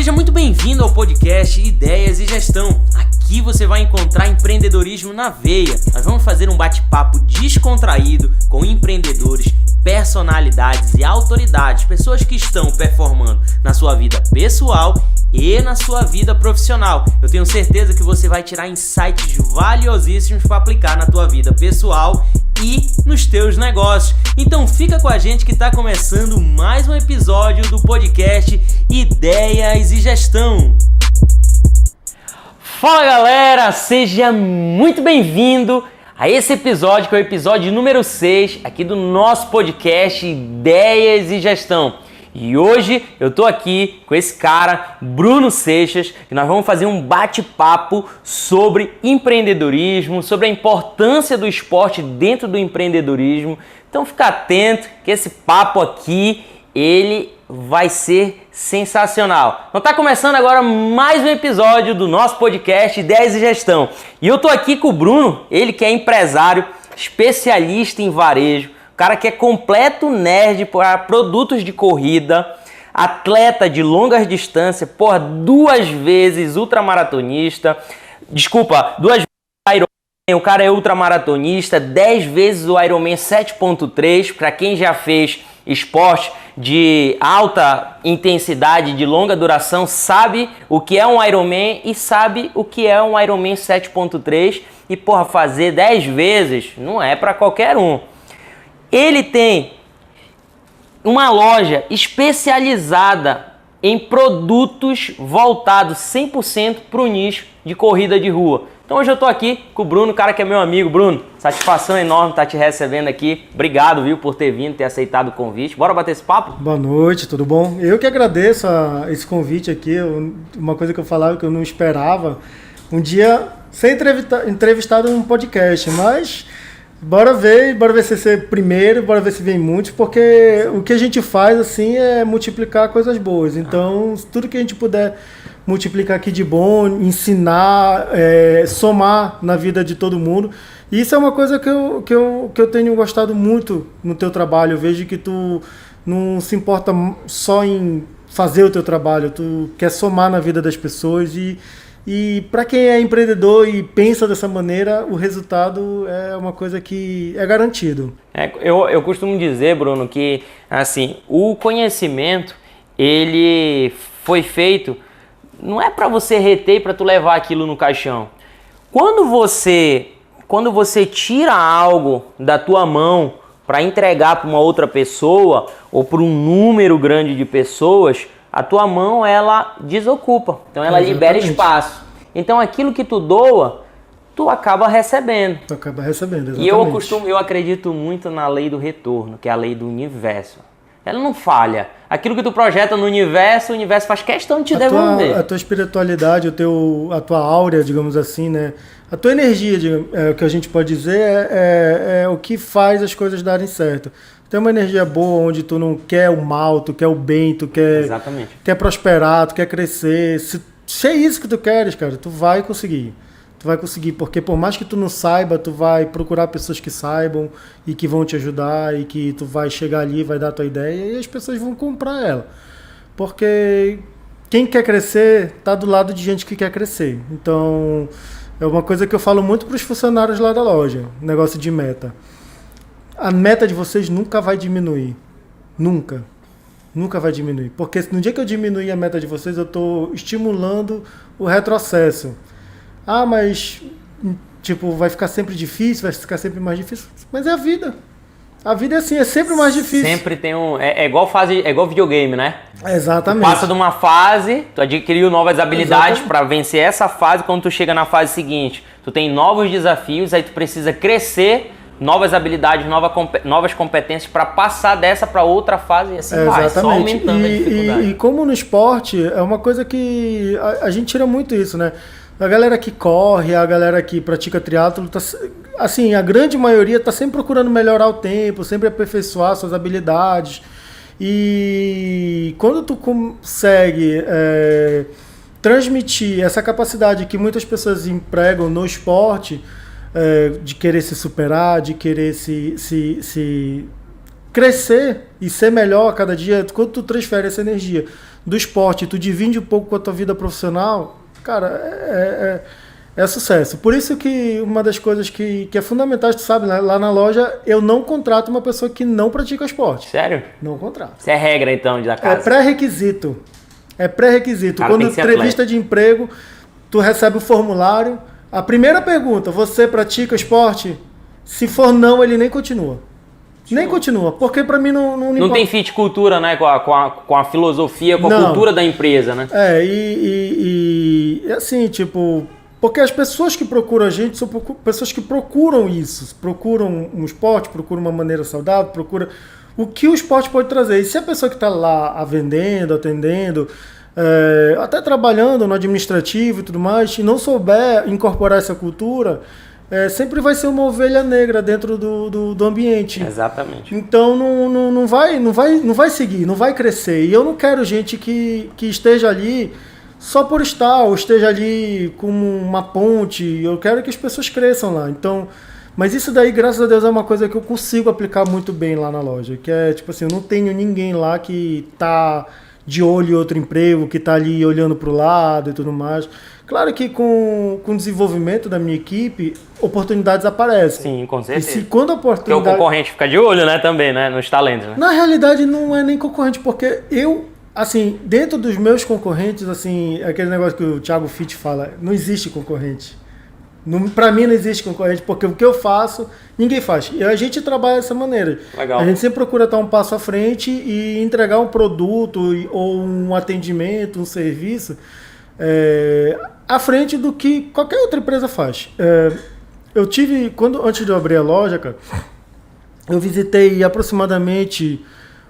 Seja muito bem-vindo ao podcast Ideias e Gestão. Aqui você vai encontrar empreendedorismo na veia. Nós vamos fazer um bate-papo descontraído com empreendedores, personalidades e autoridades, pessoas que estão performando na sua vida pessoal e na sua vida profissional. Eu tenho certeza que você vai tirar insights valiosíssimos para aplicar na tua vida pessoal e nos teus negócios. Então fica com a gente que está começando mais um episódio do podcast Ideias e Gestão. Fala galera, seja muito bem-vindo a esse episódio, que é o episódio número 6 aqui do nosso podcast Ideias e Gestão. E hoje eu tô aqui com esse cara, Bruno Seixas, e nós vamos fazer um bate-papo sobre empreendedorismo, sobre a importância do esporte dentro do empreendedorismo. Então fica atento que esse papo aqui, ele vai ser sensacional. Então tá começando agora mais um episódio do nosso podcast Ideias e Gestão. E eu tô aqui com o Bruno, ele que é empresário, especialista em varejo, cara que é completo nerd para produtos de corrida, atleta de longas distâncias, 2 vezes ultramaratonista, 2 vezes Ironman, o cara é ultramaratonista, 10 vezes o Ironman 7.3, para quem já fez esporte de alta intensidade, de longa duração, sabe o que é um Ironman e sabe o que é um Ironman 7.3 e fazer 10 vezes não é para qualquer um. Ele tem uma loja especializada em produtos voltados 100% para o nicho de corrida de rua. Então hoje eu estou aqui com o Bruno, cara que é meu amigo. Bruno, satisfação enorme estar te recebendo aqui. Obrigado, viu, por ter vindo, ter aceitado o convite. Bora bater esse papo? Boa noite, tudo bom? Eu que agradeço esse convite aqui. Uma coisa que eu falava que eu não esperava. Um dia ser entrevistado num podcast, mas... Bora ver se você é primeiro, bora ver se vem muitos, porque o que a gente faz assim é multiplicar coisas boas. Então, tudo que a gente puder multiplicar aqui de bom, ensinar, somar na vida de todo mundo. E isso é uma coisa que eu tenho gostado muito no teu trabalho. Eu vejo que tu não se importa só em fazer o teu trabalho, tu quer somar na vida das pessoas e para quem é empreendedor e pensa dessa maneira, o resultado é uma coisa que é garantido. Eu costumo dizer, Bruno, que assim, o conhecimento, ele foi feito, não é para você reter e para tu levar aquilo no caixão. Quando você tira algo da tua mão para entregar para uma outra pessoa ou para um número grande de pessoas, a tua mão, ela desocupa, então ela libera espaço. Então aquilo que tu doa, tu acaba recebendo. Exatamente. E eu acredito muito na lei do retorno, que é a lei do universo. Ela não falha. Aquilo que tu projeta no universo, o universo faz questão de te devolver. A tua espiritualidade, a tua áurea, digamos assim, né? A tua energia, o que a gente pode dizer, é o que faz as coisas darem certo. Tem uma energia boa onde tu não quer o mal, tu quer o bem, tu quer prosperar, tu quer crescer. Se é isso que tu queres, cara, tu vai conseguir. Tu vai conseguir, porque por mais que tu não saiba, tu vai procurar pessoas que saibam e que vão te ajudar e que tu vai chegar ali, vai dar a tua ideia e as pessoas vão comprar ela. Porque quem quer crescer tá do lado de gente que quer crescer. Então, é uma coisa que eu falo muito para os funcionários lá da loja, negócio de meta. A meta de vocês nunca vai diminuir. Nunca vai diminuir. Porque no dia que eu diminuir a meta de vocês, eu estou estimulando o retrocesso. Ah, mas vai ficar sempre difícil, vai ficar sempre mais difícil. Mas é a vida. A vida é assim, é sempre mais difícil. Sempre tem é igual videogame, né? Exatamente. Tu passa de uma fase, tu adquiriu novas habilidades para vencer essa fase. Quando tu chega na fase seguinte, tu tem novos desafios, aí tu precisa crescer, novas habilidades, novas competências para passar dessa para outra fase e assim vai, só aumentando a dificuldade. E como no esporte, é uma coisa que a gente tira muito isso, né? A galera que corre, a galera que pratica triatlo, assim, a grande maioria está sempre procurando melhorar o tempo, sempre aperfeiçoar suas habilidades. E quando tu consegue transmitir essa capacidade que muitas pessoas empregam no esporte, de querer se superar, de querer se crescer e ser melhor a cada dia, quando tu transfere essa energia do esporte, tu divide um pouco com a tua vida profissional, cara, é sucesso. Por isso que uma das coisas que é fundamental, tu sabe, né? Lá na loja eu não contrato uma pessoa que não pratica esporte. Sério? Não contrato. Isso é regra, então, da casa? É pré-requisito. É pré-requisito. Cara, quando entrevista de emprego, tu recebe o formulário, a primeira pergunta, você pratica esporte? Se for não, ele nem continua. Nem continua, porque pra mim não tem fit cultura, né, com a filosofia, com a cultura da empresa, né? E assim, tipo, porque as pessoas que procuram a gente são pessoas que procuram isso, procuram um esporte, procuram uma maneira saudável, procuram o que o esporte pode trazer. E se a pessoa que está lá vendendo, atendendo, até trabalhando no administrativo e tudo mais, e não souber incorporar essa cultura, sempre vai ser uma ovelha negra dentro do ambiente. Exatamente. Então não vai seguir, não vai crescer. E eu não quero gente que esteja ali só por estar, ou esteja ali como uma ponte. Eu quero que as pessoas cresçam lá. Então, mas isso daí, graças a Deus, é uma coisa que eu consigo aplicar muito bem lá na loja. Que é, tipo assim, eu não tenho ninguém lá que tá de olho em outro emprego, que tá ali olhando pro lado e tudo mais. Claro que com o desenvolvimento da minha equipe, oportunidades aparecem. Sim, com certeza. E se quando a oportunidade... Porque o concorrente fica de olho, né, também, né, nos talentos, né? Na realidade, não é nem concorrente, porque eu, assim, dentro dos meus concorrentes, assim, aquele negócio que o Thiago Fitt fala, não existe concorrente. Pra mim não existe concorrente, porque o que eu faço, ninguém faz. E a gente trabalha dessa maneira. Legal. A gente sempre procura estar um passo à frente e entregar um produto ou um atendimento, um serviço à frente do que qualquer outra empresa faz. Eu tive, antes de eu abrir a loja, cara, eu visitei aproximadamente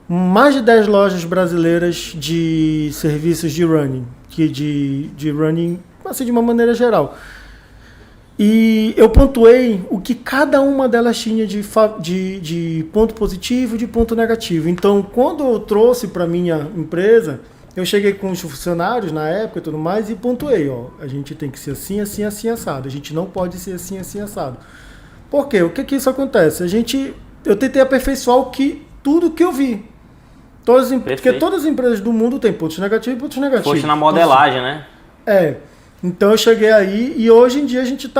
mais de 10 lojas brasileiras de serviços de running, de running, assim, de uma maneira geral. E eu pontuei o que cada uma delas tinha de ponto positivo e de ponto negativo. Então, quando eu trouxe para minha empresa, eu cheguei com os funcionários na época e tudo mais e pontuei, a gente tem que ser assim, assim, assim, assado. A gente não pode ser assim, assim, assado. Por quê? O que isso acontece? Eu tentei aperfeiçoar tudo que eu vi. Porque todas as empresas do mundo têm pontos negativos e pontos negativos. Foste na modelagem, né? Então eu cheguei aí e hoje em dia a gente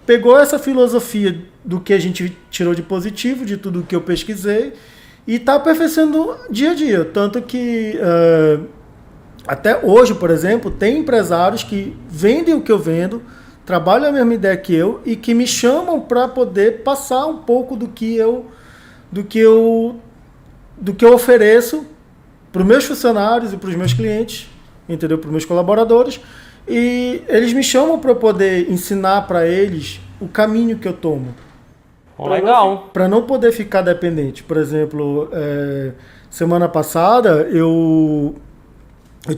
pegou essa filosofia do que a gente tirou de positivo, de tudo que eu pesquisei, e está aperfeiçoando dia a dia. Tanto que até hoje, por exemplo, tem empresários que vendem o que eu vendo, trabalham a mesma ideia que eu e que me chamam para poder passar um pouco do que eu ofereço para os meus funcionários e para os meus clientes, entendeu? Para os meus colaboradores. E eles me chamam para poder ensinar para eles o caminho que eu tomo. Legal. Para não poder ficar dependente. Por exemplo, semana passada eu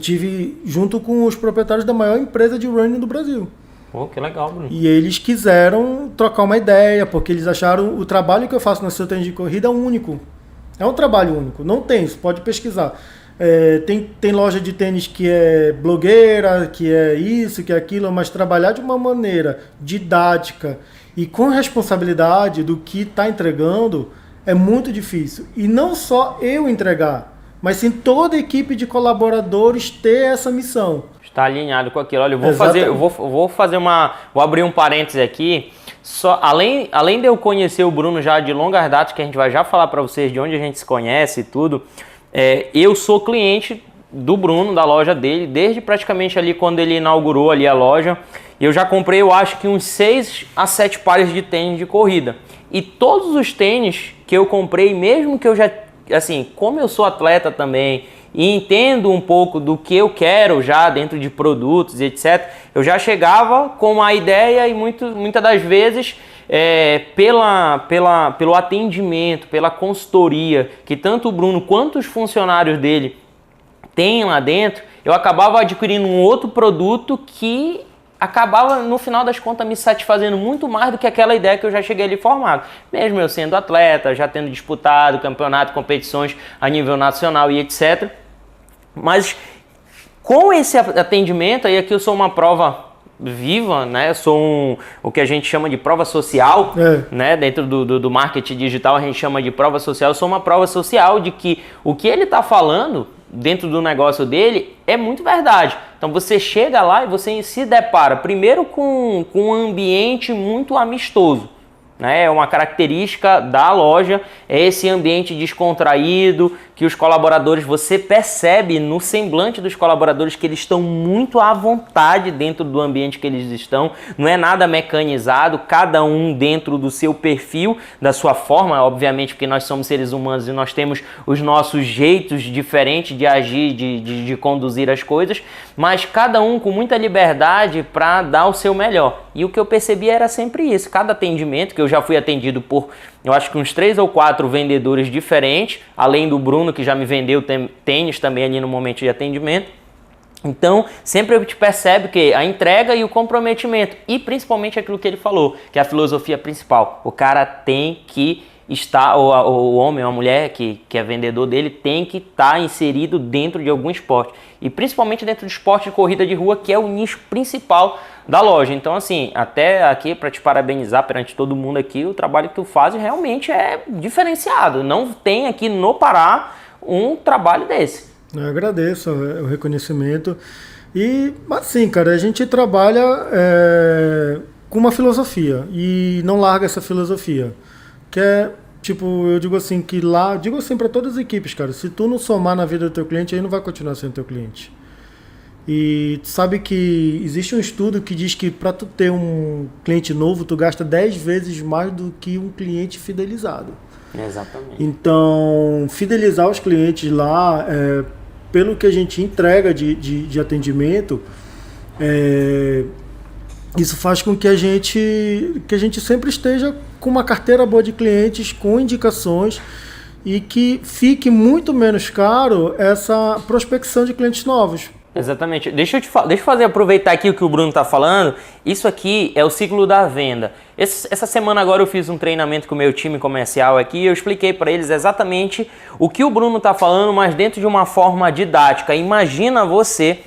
tive junto com os proprietários da maior empresa de running do Brasil. Que legal, Bruno. E eles quiseram trocar uma ideia, porque eles acharam o trabalho que eu faço na Tênis de Corrida único. É um trabalho único. Não tem, você pode pesquisar. Tem loja de tênis que é blogueira, que é isso, que é aquilo, mas trabalhar de uma maneira didática e com responsabilidade do que está entregando é muito difícil. E não só eu entregar, mas sim toda a equipe de colaboradores ter essa missão. Está alinhado com aquilo. Olha, vou abrir um parêntese aqui. Além de eu conhecer o Bruno já de longas datas, que a gente vai já falar para vocês de onde a gente se conhece e tudo, eu sou cliente do Bruno, da loja dele, desde praticamente ali quando ele inaugurou ali a loja. Eu já comprei, eu acho que uns 6 a 7 pares de tênis de corrida. E todos os tênis que eu comprei, mesmo que eu já, assim, como eu sou atleta também e entendo um pouco do que eu quero já dentro de produtos e etc., eu já chegava com uma ideia e muitas das vezes pelo atendimento, pela consultoria que tanto o Bruno quanto os funcionários dele têm lá dentro, eu acabava adquirindo um outro produto que acabava, no final das contas, me satisfazendo muito mais do que aquela ideia que eu já cheguei ali formado. Mesmo eu sendo atleta, já tendo disputado campeonato, competições a nível nacional e etc. Mas com esse atendimento, aí aqui eu sou uma prova viva, né? Eu sou o que a gente chama de prova social, né? Dentro do marketing digital a gente chama de prova social. Eu sou uma prova social de que o que ele está falando dentro do negócio dele é muito verdade. Então você chega lá e você se depara primeiro com um ambiente muito amistoso. É uma característica da loja, é esse ambiente descontraído, que os colaboradores, você percebe no semblante dos colaboradores que eles estão muito à vontade dentro do ambiente que eles estão, não é nada mecanizado, cada um dentro do seu perfil, da sua forma, obviamente porque nós somos seres humanos e nós temos os nossos jeitos diferentes de agir, de conduzir as coisas, mas cada um com muita liberdade para dar o seu melhor. E o que eu percebi era sempre isso, cada atendimento, que eu já fui atendido por, eu acho que uns 3 ou 4 vendedores diferentes, além do Bruno, que já me vendeu tênis também ali no momento de atendimento. Então, sempre a gente percebe que a entrega e o comprometimento, e principalmente aquilo que ele falou, que é a filosofia principal. O cara tem que estar, o homem ou a mulher que é vendedor dele, tem que estar inserido dentro de algum esporte. E principalmente dentro do esporte de corrida de rua, que é o nicho principal da loja. Então, assim, até aqui para te parabenizar perante todo mundo aqui, o trabalho que tu faz realmente é diferenciado. Não tem aqui no Pará um trabalho desse. Eu agradeço o reconhecimento. E, assim, cara, a gente trabalha com uma filosofia e não larga essa filosofia. Que é, tipo, eu digo assim, que lá, digo assim para todas as equipes, cara, se tu não somar na vida do teu cliente, aí não vai continuar sendo teu cliente. E tu sabe que existe um estudo que diz que para tu ter um cliente novo, tu gasta 10 vezes mais do que um cliente fidelizado. Exatamente. Então, fidelizar os clientes lá, pelo que a gente entrega de atendimento, isso faz com que a gente sempre esteja com uma carteira boa de clientes, com indicações, e que fique muito menos caro essa prospecção de clientes novos. Exatamente. Deixa eu aproveitar aqui o que o Bruno está falando. Isso aqui é o ciclo da venda. Essa semana agora eu fiz um treinamento com o meu time comercial aqui e eu expliquei para eles exatamente o que o Bruno está falando, mas dentro de uma forma didática. Imagina você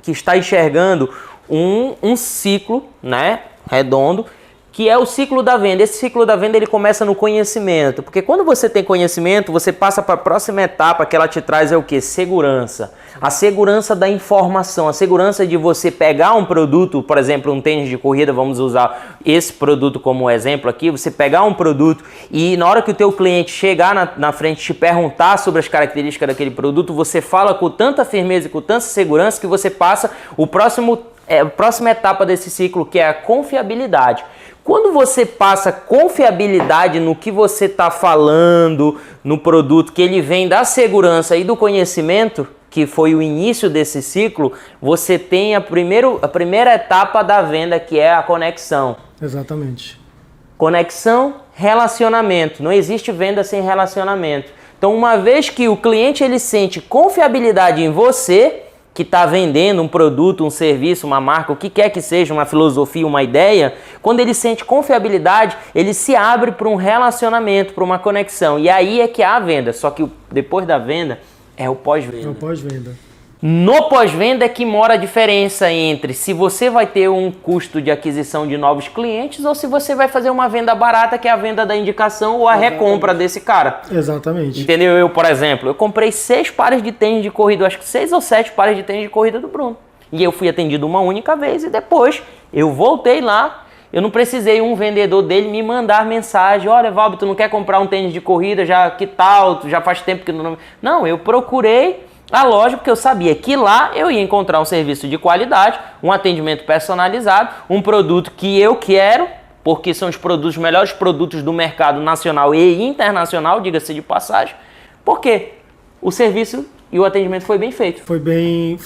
que está enxergando um ciclo, né, redondo, que é o ciclo da venda. Esse ciclo da venda ele começa no conhecimento, porque quando você tem conhecimento, você passa para a próxima etapa que ela te traz é o quê? Segurança. A segurança da informação, a segurança de você pegar um produto, por exemplo, um tênis de corrida, vamos usar esse produto como exemplo aqui, você pegar um produto e na hora que o teu cliente chegar na frente te perguntar sobre as características daquele produto, você fala com tanta firmeza e com tanta segurança que você passa a próxima etapa desse ciclo, que é a confiabilidade. Quando você passa confiabilidade no que você está falando, no produto, que ele vem da segurança e do conhecimento, que foi o início desse ciclo, você tem a primeira etapa da venda, que é a conexão. Exatamente. Conexão, relacionamento. Não existe venda sem relacionamento. Então, uma vez que o cliente ele sente confiabilidade em você, que está vendendo um produto, um serviço, uma marca, o que quer que seja, uma filosofia, uma ideia, quando ele sente confiabilidade, ele se abre para um relacionamento, para uma conexão. E aí é que há a venda. Só que depois da venda é o pós-venda. É o pós-venda. No pós-venda é que mora a diferença entre se você vai ter um custo de aquisição de novos clientes ou se você vai fazer uma venda barata, que é a venda da indicação ou a recompra desse cara. Exatamente. Entendeu? Eu, por exemplo, eu comprei 6 pares de tênis de corrida, acho que 6 ou 7 pares de tênis de corrida do Bruno. E eu fui atendido uma única vez e depois eu voltei lá. Eu não precisei um vendedor dele me mandar mensagem, olha, Valber, tu não quer comprar um tênis de corrida, já que tal, já faz tempo que não... Não, eu procurei a loja porque eu sabia que lá eu ia encontrar um serviço de qualidade, um atendimento personalizado, um produto que eu quero, porque são os melhores produtos do mercado nacional e internacional, diga-se de passagem, porque o serviço e o atendimento foi bem feito. Foi bem...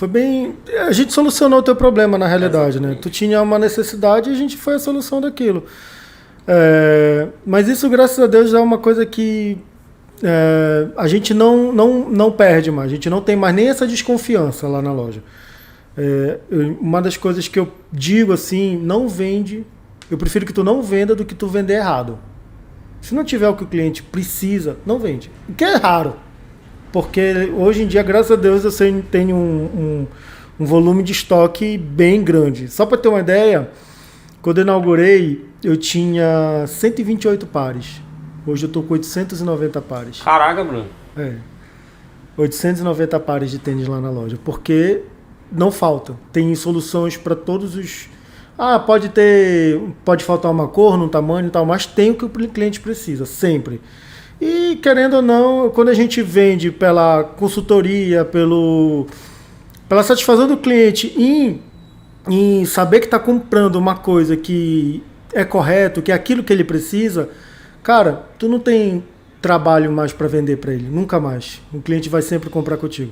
A gente solucionou o teu problema, na realidade, né? Tu tinha uma necessidade e a gente foi a solução daquilo. Mas isso, graças a Deus, é uma coisa que a gente não perde mais. A gente não tem mais nem essa desconfiança lá na loja. Uma das coisas que eu digo assim, não vende... Eu prefiro que tu não venda do que tu vender errado. Se não tiver o que o cliente precisa, não vende. O que é raro. Porque hoje em dia, graças a Deus, eu tenho um um volume de estoque bem grande. Só para ter uma ideia, quando eu inaugurei, eu tinha 128 pares. Hoje eu estou com 890 pares. Caraca, Bruno. 890 pares de tênis lá na loja. Porque não falta. Tem soluções para todos os... pode faltar uma cor, um tamanho e tal, mas tem o que o cliente precisa, sempre. E, querendo ou não, quando a gente vende pela consultoria, pela satisfação do cliente em saber que está comprando uma coisa que é correto, que é aquilo que ele precisa, cara, tu não tem trabalho mais para vender para ele, nunca mais. O cliente vai sempre comprar contigo.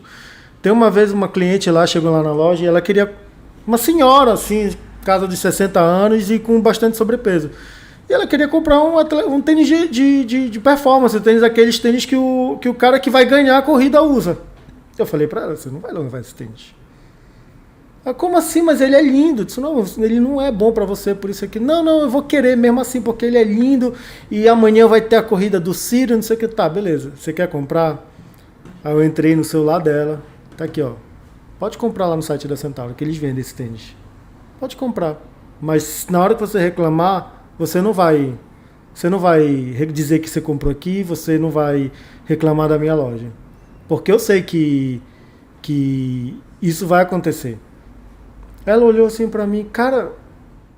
Tem uma vez uma cliente lá, chegou lá na loja e ela queria uma senhora, assim, casa de 60 anos e com bastante sobrepeso. E ela queria comprar um tênis de performance, aqueles tênis que o cara que vai ganhar a corrida usa. Eu falei para ela, você não vai levar esse tênis. Como assim? Mas ele é lindo. Eu disse, não, ele não é bom para você por isso aqui. Não, eu vou querer mesmo assim, porque ele é lindo e amanhã vai ter a corrida do Ciro, não sei o que. Tá, beleza. Você quer comprar? Aí eu entrei no celular dela. Tá aqui, ó. Pode comprar lá no site da Centauro, que eles vendem esse tênis. Pode comprar. Mas na hora que você reclamar, você não vai dizer que você comprou aqui, você não vai reclamar da minha loja. Porque eu sei que isso vai acontecer. Ela olhou assim pra mim, cara,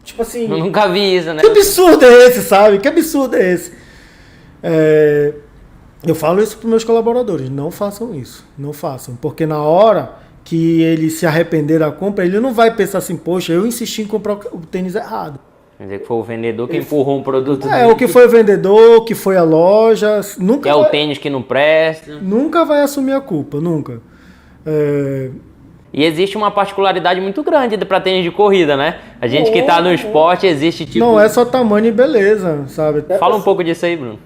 tipo assim... Eu nunca vi isso, né? Que absurdo é esse, sabe? Que absurdo é esse? Eu falo isso pros meus colaboradores, não façam isso, não façam. Porque na hora que ele se arrepender da compra, ele não vai pensar assim, poxa, eu insisti em comprar o tênis errado. Quer dizer que foi o vendedor que empurrou um produto o que foi o vendedor, o que foi a loja... Nunca que é o tênis que não presta. Nunca vai assumir a culpa, nunca. E existe uma particularidade muito grande para tênis de corrida, né? A gente que tá no esporte, existe tipo... Não é só tamanho e beleza, sabe? Fala um pouco disso aí, Bruno.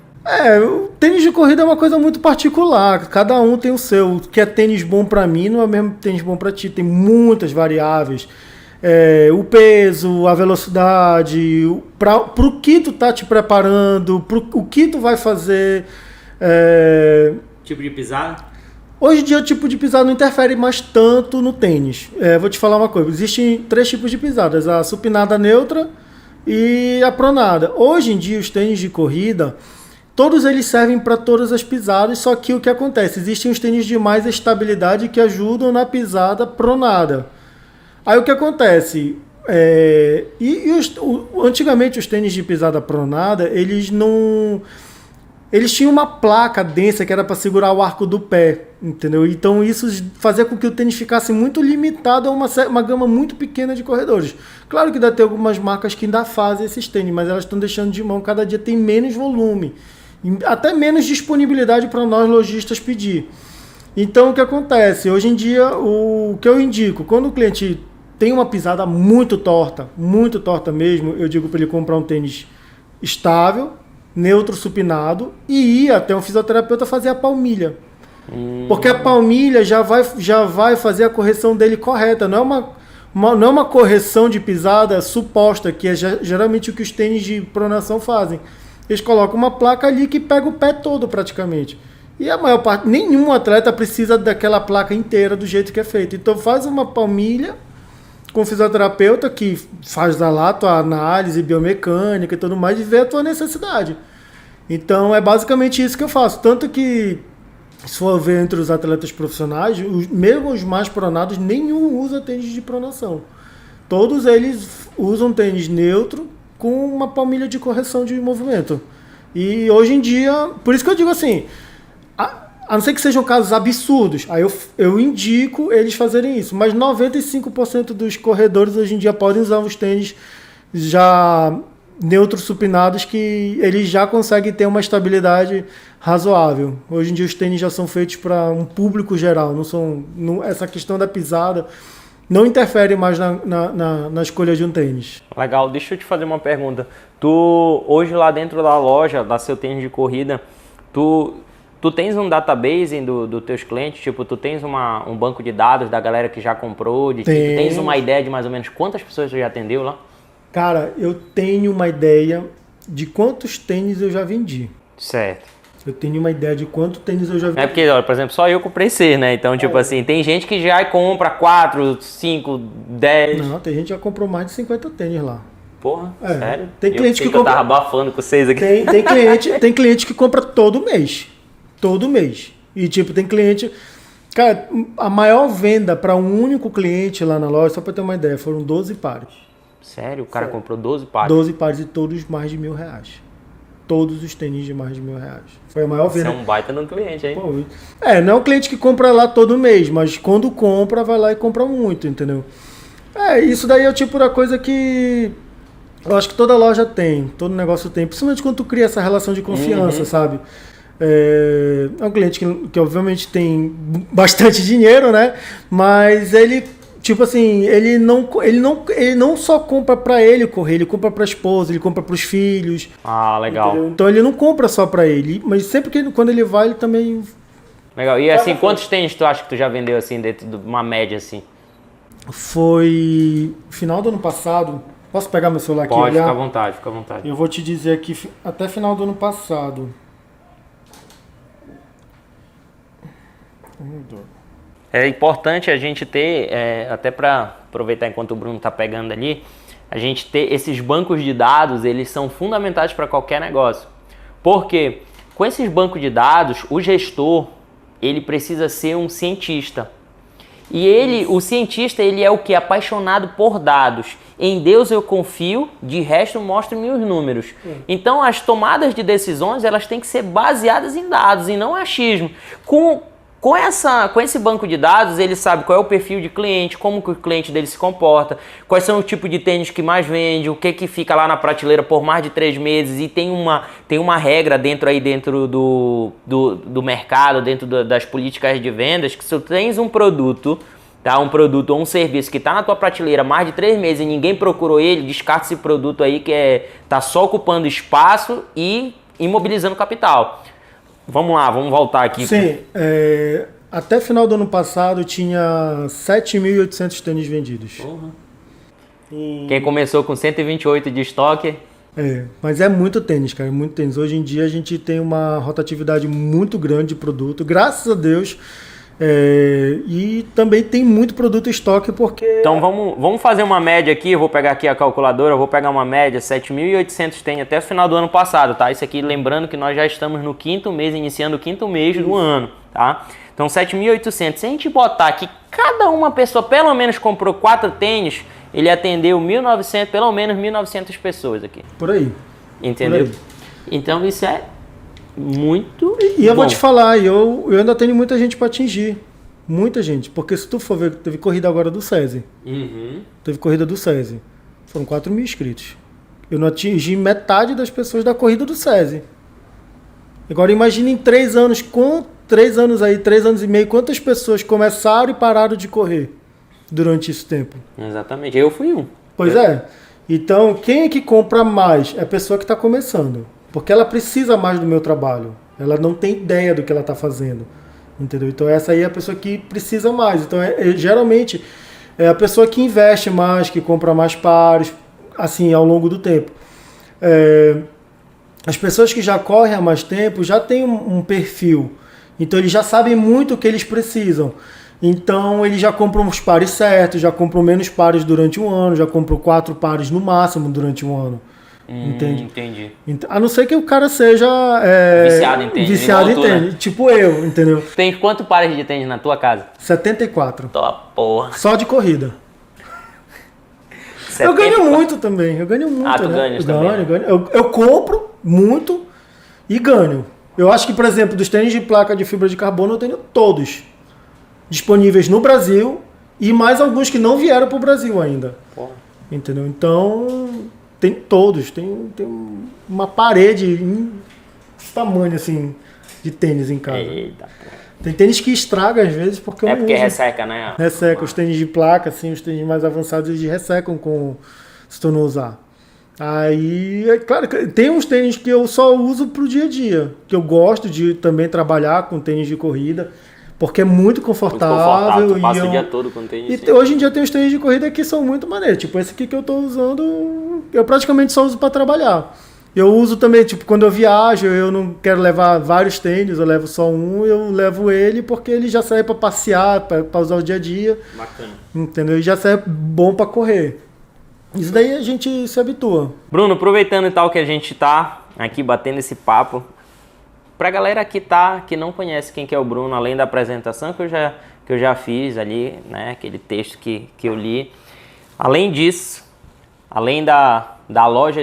O tênis de corrida é uma coisa muito particular. Cada um tem o seu. O que é tênis bom para mim não é o mesmo tênis bom para ti. Tem muitas variáveis. O peso, a velocidade, pro que tu tá te preparando, o que tu vai fazer. Tipo de pisada? Hoje em dia o tipo de pisada não interfere mais tanto no tênis. Vou te falar uma coisa, existem 3 tipos de pisadas, a supinada neutra e a pronada. Hoje em dia os tênis de corrida, todos eles servem para todas as pisadas, só que o que acontece? Existem os tênis de mais estabilidade que ajudam na pisada pronada. Aí o que acontece? Antigamente os tênis de pisada pronada, eles tinham uma placa densa que era para segurar o arco do pé, entendeu? Então isso fazia com que o tênis ficasse muito limitado a uma gama muito pequena de corredores. Claro que ainda tem algumas marcas que ainda fazem esses tênis, mas elas estão deixando de mão, cada dia tem menos volume, até menos disponibilidade para nós lojistas pedir. Então o que acontece? Hoje em dia, o que eu indico, quando o cliente tem uma pisada muito torta mesmo, eu digo para ele comprar um tênis estável, neutro supinado e ir até um fisioterapeuta fazer a palmilha. Porque a palmilha já vai fazer a correção dele correta. Não é uma correção de pisada suposta, que é geralmente o que os tênis de pronação fazem. Eles colocam uma placa ali que pega o pé todo praticamente. E a maior parte, nenhum atleta precisa daquela placa inteira do jeito que é feito. Então faz uma palmilha com o fisioterapeuta que faz lá a tua análise biomecânica e tudo mais e vê a tua necessidade. Então é basicamente isso que eu faço. Tanto que, se for ver entre os atletas profissionais, mesmo os mais pronados, nenhum usa tênis de pronação. Todos eles usam tênis neutro com uma palmilha de correção de movimento. E hoje em dia, por isso que eu digo assim, a não ser que sejam casos absurdos, aí eu indico eles fazerem isso. Mas 95% dos corredores hoje em dia podem usar os tênis já neutros supinados, que eles já conseguem ter uma estabilidade razoável. Hoje em dia os tênis já são feitos para um público geral. Essa questão da pisada não interfere mais na escolha de um tênis. Legal, deixa eu te fazer uma pergunta. Tu, hoje lá dentro da loja, da seu tênis de corrida, tu tens um database dos teus clientes? Tipo, tu tens um banco de dados da galera que já comprou? Tu tens uma ideia de mais ou menos quantas pessoas tu já atendeu lá? Cara, eu tenho uma ideia de quantos tênis eu já vendi. Certo. Eu tenho uma ideia de quanto tênis eu já vi. É porque, olha, por exemplo, só eu comprei 6, né? Então, tipo assim, tem gente que já compra 4, 5, 10. Não, tem gente que já comprou mais de 50 tênis lá. Porra, sério? Tem cliente que eu tava abafando com 6 aqui. Tem cliente que compra todo mês. Todo mês. E tipo, tem cliente... Cara, a maior venda para um único cliente lá na loja, só para ter uma ideia, foram 12 pares. Sério? O cara comprou 12 pares? 12 pares e todos mais de R$1.000. Todos os tênis de mais de R$1.000. Foi a maior venda. Você é um baita no cliente, hein? Pô, não é um cliente que compra lá todo mês, mas quando compra, vai lá e compra muito, entendeu? Isso daí é o tipo da coisa que eu acho que toda loja tem, todo negócio tem, principalmente quando tu cria essa relação de confiança, sabe? É um cliente que obviamente tem bastante dinheiro, né? Mas ele, tipo assim, ele não só compra pra ele correr, ele compra pra esposa, ele compra pros filhos. Ah, legal. Entendeu? Então ele não compra só pra ele, mas sempre que quando ele vai, ele também... Legal. E assim, quantos tênis tu acha que tu já vendeu assim, dentro de uma média assim? Foi final do ano passado. Posso pegar meu celular aqui? Pode, fica à vontade, fica à vontade. Eu vou te dizer aqui, até final do ano passado. É importante a gente ter, até para aproveitar enquanto o Bruno tá pegando ali, a gente ter esses bancos de dados, eles são fundamentais para qualquer negócio. Porque com esses bancos de dados, o gestor, ele precisa ser um cientista. E o cientista, ele é o que? Apaixonado por dados. Em Deus eu confio, de resto mostre-me os números. Então as tomadas de decisões, elas têm que ser baseadas em dados e não achismo. Com esse banco de dados, ele sabe qual é o perfil de cliente, como que o cliente dele se comporta, quais são o tipo de tênis que mais vende, o que fica lá na prateleira por mais de 3 meses, e tem uma regra dentro do mercado, dentro das políticas de vendas, que se tu tens um produto, tá? Um produto ou um serviço que está na tua prateleira mais de 3 meses e ninguém procurou ele, descarta esse produto aí que tá só ocupando espaço e imobilizando capital. Vamos lá, vamos voltar aqui. Sim, até final do ano passado tinha 7.800 tênis vendidos. Quem começou com 128 de estoque... Mas é muito tênis, cara, muito tênis. Hoje em dia a gente tem uma rotatividade muito grande de produto, graças a Deus. E também tem muito produto em estoque porque... Então vamos fazer uma média aqui, eu vou pegar aqui a calculadora, eu vou pegar uma média, 7.800 tênis até o final do ano passado, tá? Isso aqui, lembrando que nós já estamos no 5º mês, iniciando o 5º mês do ano, tá? Então 7.800, se a gente botar que cada uma pessoa pelo menos comprou 4 tênis, ele atendeu 1.900, pelo menos 1.900 pessoas aqui. Por aí. Entendeu? Por aí. Então isso é muito E eu bom. vou te falar, eu ainda tenho muita gente para atingir. Muita gente. Porque se tu for ver, teve corrida agora do SESI. Teve corrida do SESI. Foram 4.000 inscritos. Eu não atingi metade das pessoas da corrida do SESI. Agora imagine em 3 anos, com 3 anos aí, 3 anos e meio, quantas pessoas começaram e pararam de correr durante esse tempo. Exatamente, eu fui um. Pois é. Então, quem é que compra mais? É a pessoa que está começando. Porque ela precisa mais do meu trabalho. Ela não tem ideia do que ela está fazendo. Entendeu? Então essa aí é a pessoa que precisa mais. Então geralmente é a pessoa que investe mais, que compra mais pares, assim, ao longo do tempo. As pessoas que já correm há mais tempo já têm um perfil. Então eles já sabem muito o que eles precisam. Então eles já compram os pares certos, já compram menos pares durante um ano, já compram 4 pares no máximo durante um ano. Entendi. A não ser que o cara seja viciado em tênis, né? Tipo eu, entendeu? Tem quantos pares de tênis na tua casa? 74. Tua porra. Só de corrida. 74. Eu ganho muito também, eu ganho muito. Tu ganha também? Ganho. Eu compro muito e ganho. Eu acho que, por exemplo, dos tênis de placa de fibra de carbono, eu tenho todos disponíveis no Brasil e mais alguns que não vieram pro Brasil ainda. Porra. Entendeu? Então... Tem todos, tem uma parede desse tamanho assim de tênis em casa. Eita, porra. Tem tênis que estraga às vezes porque eu não porque uso. resseca, né? Resseca, os tênis de placa, assim, os tênis mais avançados eles ressecam se tu não usar. Aí, é claro, tem uns tênis que eu só uso pro dia a dia, que eu gosto de também trabalhar com tênis de corrida. Porque é muito confortável. Tu passa o dia todo com tênis. E hoje em dia tem os tênis de corrida que são muito maneiros. Tipo esse aqui que eu tô usando, eu praticamente só uso para trabalhar. Eu uso também, tipo, quando eu viajo, eu não quero levar vários tênis, eu levo só um, eu levo ele porque ele já serve para passear, para usar o dia a dia. Bacana. Entendeu? E já serve bom para correr. Isso daí a gente se habitua. Bruno, aproveitando e tal que a gente tá aqui batendo esse papo, pra galera que não conhece quem que é o Bruno, além da apresentação que eu já fiz ali, né, aquele texto que eu li. Além disso, além da loja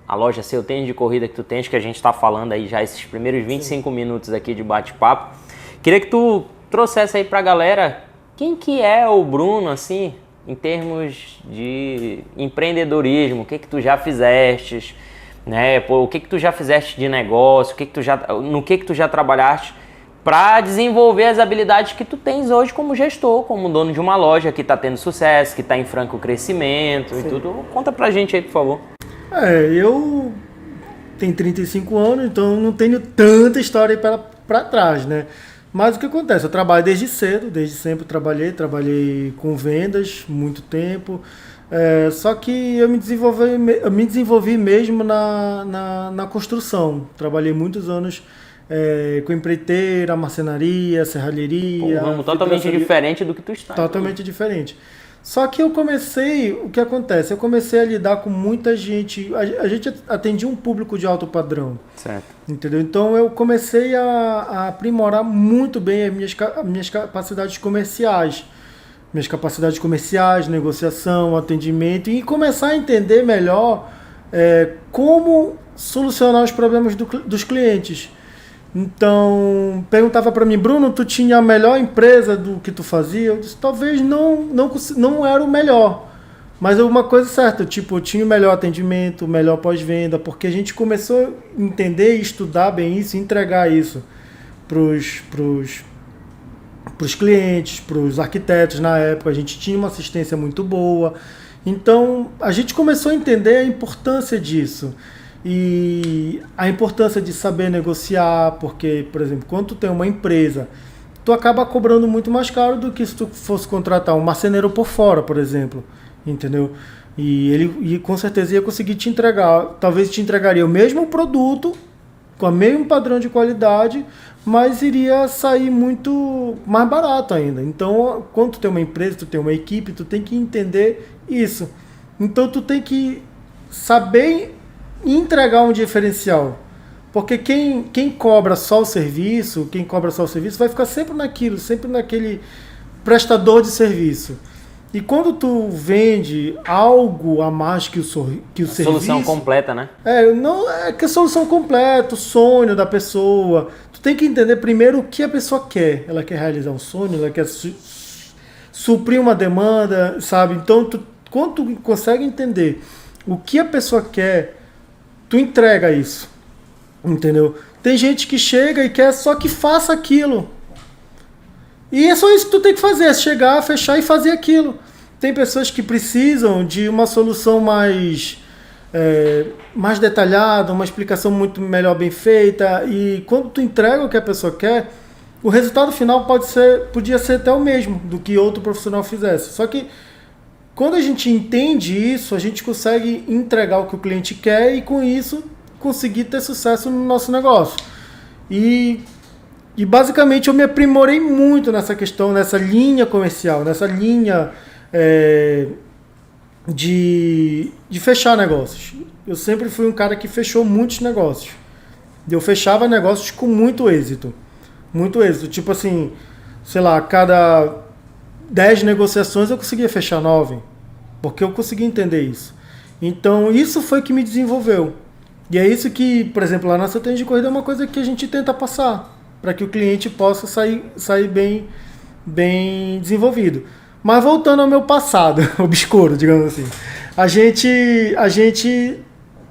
a loja Seu Tênis de Corrida que tu tens, que a gente tá falando aí já esses primeiros 25 minutos aqui de bate-papo, queria que tu trouxesse aí pra galera quem que é o Bruno, assim, em termos de empreendedorismo, o que tu já fizeste, né? Pô, o que tu já fizeste de negócio, no que tu já trabalhaste para desenvolver as habilidades que tu tens hoje como gestor, como dono de uma loja que está tendo sucesso, que está em franco crescimento. Sim. E tudo. Conta pra gente aí, por favor. Eu tenho 35 anos, então não tenho tanta história para trás, né? Mas o que acontece? Eu trabalho desde cedo, desde sempre trabalhei com vendas muito tempo, só que eu me desenvolvi mesmo na construção. Trabalhei muitos anos com empreiteira, marcenaria, serralheria. Ramo totalmente diferente do que tu está. Totalmente diferente. Só que o que acontece? Eu comecei a lidar com muita gente, a gente atendia um público de alto padrão. Certo. Entendeu? Então eu comecei a aprimorar muito bem as minhas capacidades comerciais. Negociação, atendimento e começar a entender melhor como solucionar os problemas dos clientes. Então, perguntava para mim, Bruno, tu tinha a melhor empresa do que tu fazia? Eu disse, talvez não era o melhor, mas uma coisa certa, tipo, eu tinha o melhor atendimento, o melhor pós-venda, porque a gente começou a entender e estudar bem isso, e entregar isso pros clientes, pros arquitetos na época, a gente tinha uma assistência muito boa, então a gente começou a entender a importância disso. E a importância de saber negociar, porque, por exemplo, quando tu tem uma empresa, tu acaba cobrando muito mais caro do que se tu fosse contratar um marceneiro por fora, por exemplo, entendeu? E ele com certeza ia conseguir te entregar, talvez te entregaria o mesmo produto, com o mesmo padrão de qualidade, mas iria sair muito mais barato ainda. Então, quando tu tem uma empresa, tu tem uma equipe, tu tem que entender isso. Então, tu tem que saber entregar um diferencial, porque quem cobra só o serviço, vai ficar sempre naquele prestador de serviço. E quando tu vende algo a mais que o serviço... Solução completa, né? Não é que a solução completa, o sonho da pessoa. Tu tem que entender primeiro o que a pessoa quer. Ela quer realizar um sonho, ela quer suprir uma demanda, sabe? Então, quando tu consegue entender o que a pessoa quer, tu entrega isso, entendeu? Tem gente que chega e quer só que faça aquilo. E é só isso que tu tem que fazer, é chegar, fechar e fazer aquilo. Tem pessoas que precisam de uma solução mais detalhada, uma explicação muito melhor bem feita. E quando tu entrega o que a pessoa quer, o resultado final podia ser até o mesmo do que outro profissional fizesse. Só que quando a gente entende isso, a gente consegue entregar o que o cliente quer e com isso conseguir ter sucesso no nosso negócio. E basicamente eu me aprimorei muito nessa questão, nessa linha comercial, nessa linha de fechar negócios. Eu sempre fui um cara que fechou muitos negócios. Eu fechava negócios com muito êxito. Muito êxito. Tipo assim, sei lá, cada 10 negociações eu conseguia fechar 9, porque eu conseguia entender isso. Então isso foi que me desenvolveu. E é isso que, por exemplo, lá na Seu Tênis de Corrida é uma coisa que a gente tenta passar, para que o cliente possa sair bem desenvolvido. Mas voltando ao meu passado, obscuro, digamos assim.